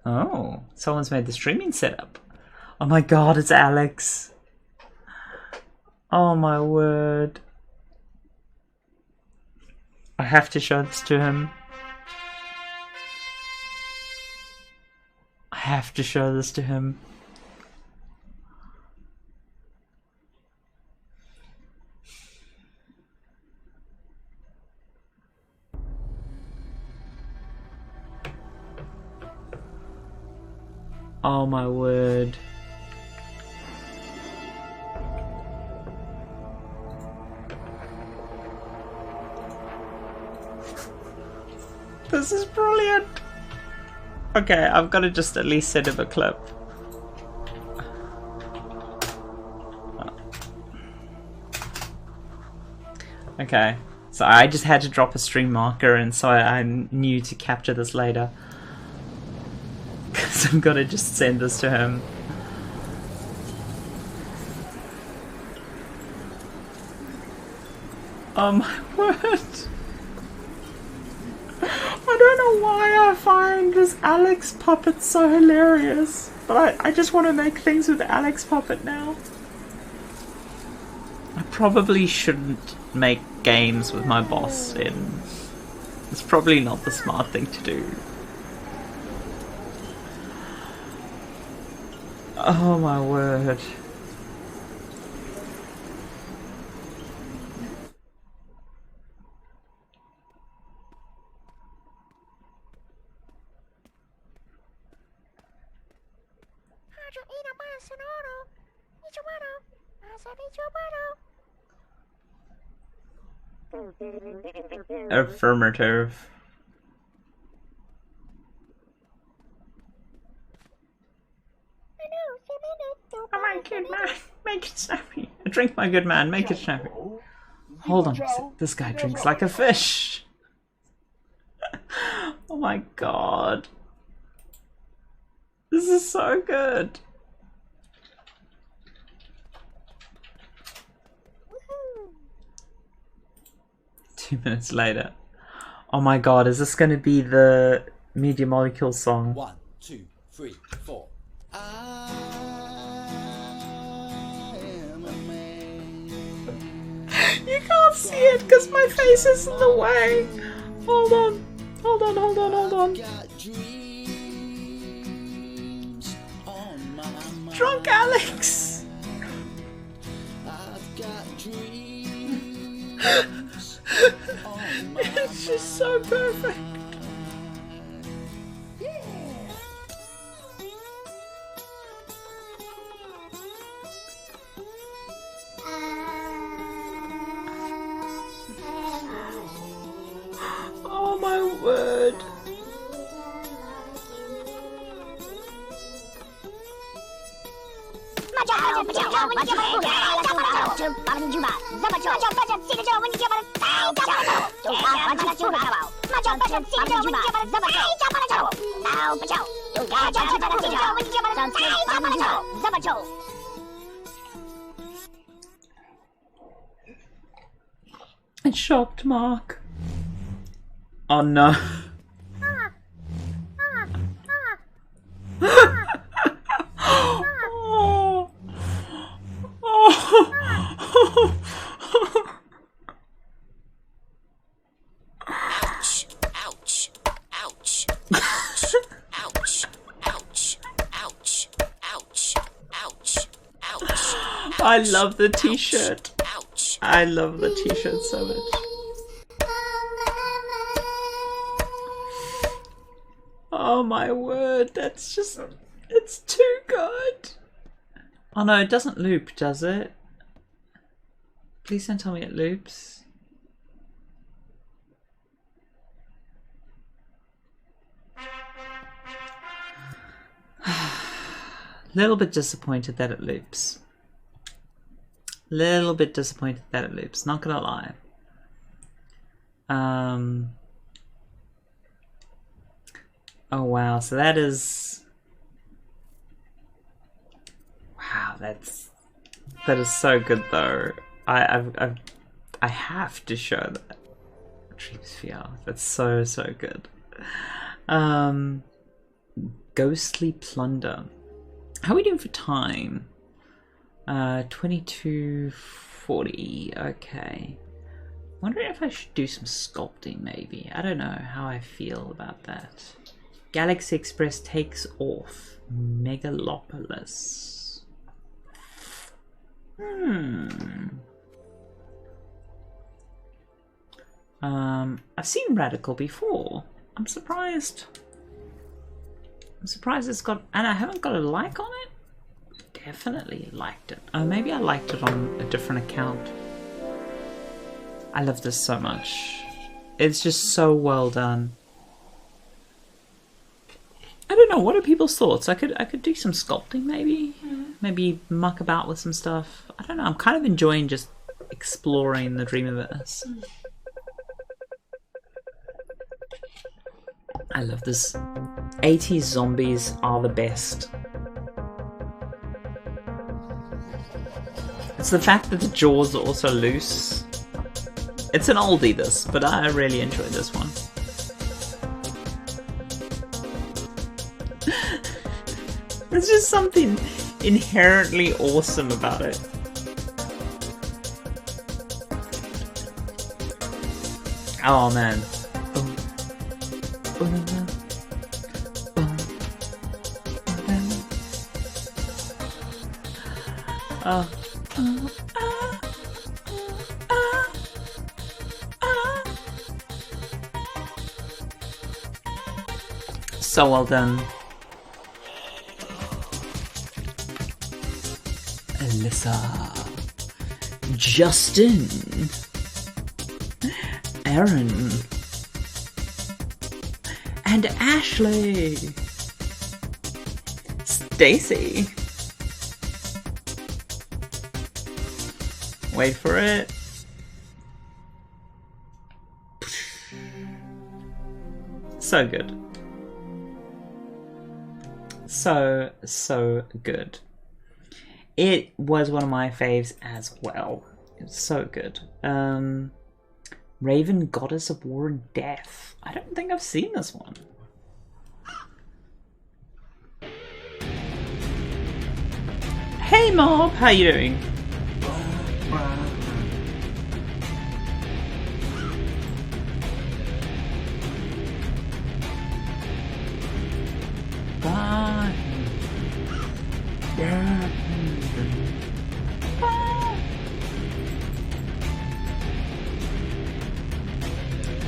Oh, someone's made the streaming setup. Oh my god, it's Alex. Oh my word. I have to show this to him. I have to show this to him. Oh my word. This is brilliant. Okay, I've got to just at least send him a clip. Okay, so I just had to drop a stream marker and so I knew to capture this later. Because I'm gonna just send this to him. Oh my word! I don't know why I find this Alex puppet so hilarious, but I just want to make things with Alex puppet now. I probably shouldn't make games with my boss in. It's probably not the smart thing to do. Oh my word. Affirmative. Oh my good man, make it snappy. Drink, my good man, make it snappy. Hold on, this guy drinks like a fish. Oh my god. This is so good. 2 minutes later. Oh my god, is this going to be the Media Molecule song? 1, 2, 3, 4. I am a man. You can't see it because my face is in the way. Hold on. Hold on, hold on, hold on. Got dreams on my mind. Drunk Alex. I've got dreams. It's just so perfect. word. It shocked Mark. Oh no. Oh. Oh. Ouch, ouch, ouch, ouch, ouch, ouch, ouch, ouch, ouch, ouch. I love the t-shirt. Ouch. I love the t-shirt so much. Oh my word, that's just... It's too good. Oh no, it doesn't loop, does it? Please don't tell me it loops. Little bit disappointed that it loops. Little bit disappointed that it loops, not gonna lie. Oh wow, so that is... Wow, that is so good though. I have to show that. Dreamsphere. That's so good. Ghostly Plunder. How are we doing for time? 22:40. Okay. Wondering if I should do some sculpting maybe. I don't know how I feel about that. Galaxy Express takes off. Megalopolis. I've seen Radical before. I'm surprised. It's got... And I haven't got a like on it? Definitely liked it. Oh, maybe I liked it on a different account. I love this so much. It's just so well done. I don't know, what are people's thoughts? I could do some sculpting maybe. Maybe muck about with some stuff. I don't know, I'm kind of enjoying just exploring the Dreamiverse. I love this. 80s zombies are the best. It's the fact that the jaws are also loose. It's an oldie this, but I really enjoyed this one. There's just something inherently awesome about it. Oh man. So well done. Alyssa, Justin, Aaron, and Ashley, Stacy. Wait for it. So good. So good. It was one of my faves as well. It was so good. Raven, Goddess of War and Death. I don't think I've seen this one. Hey Mob, how you doing?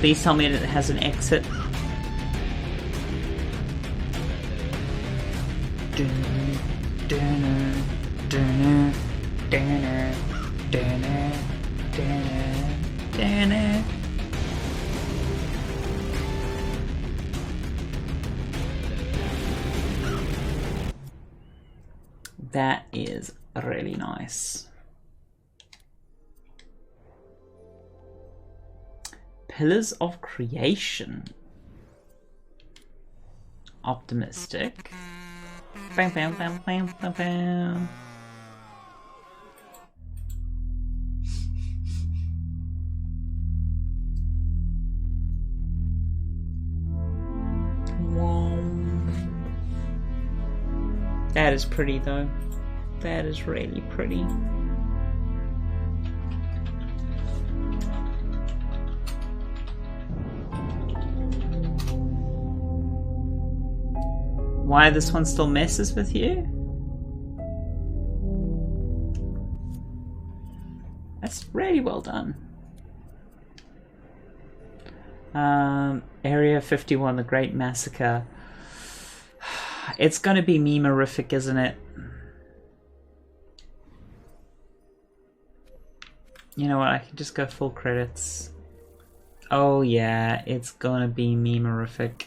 Please tell me that it has an exit. That is really nice. Pillars of Creation. Optimistic. Bam, bam, bam, bam, bam, bam. That is pretty though. That is really pretty. Why this one still messes with you? That's really well done. Area 51, The Great Massacre. It's gonna be meme-orific, isn't it? You know what, I can just go full credits. Oh yeah, it's gonna be meme-orific.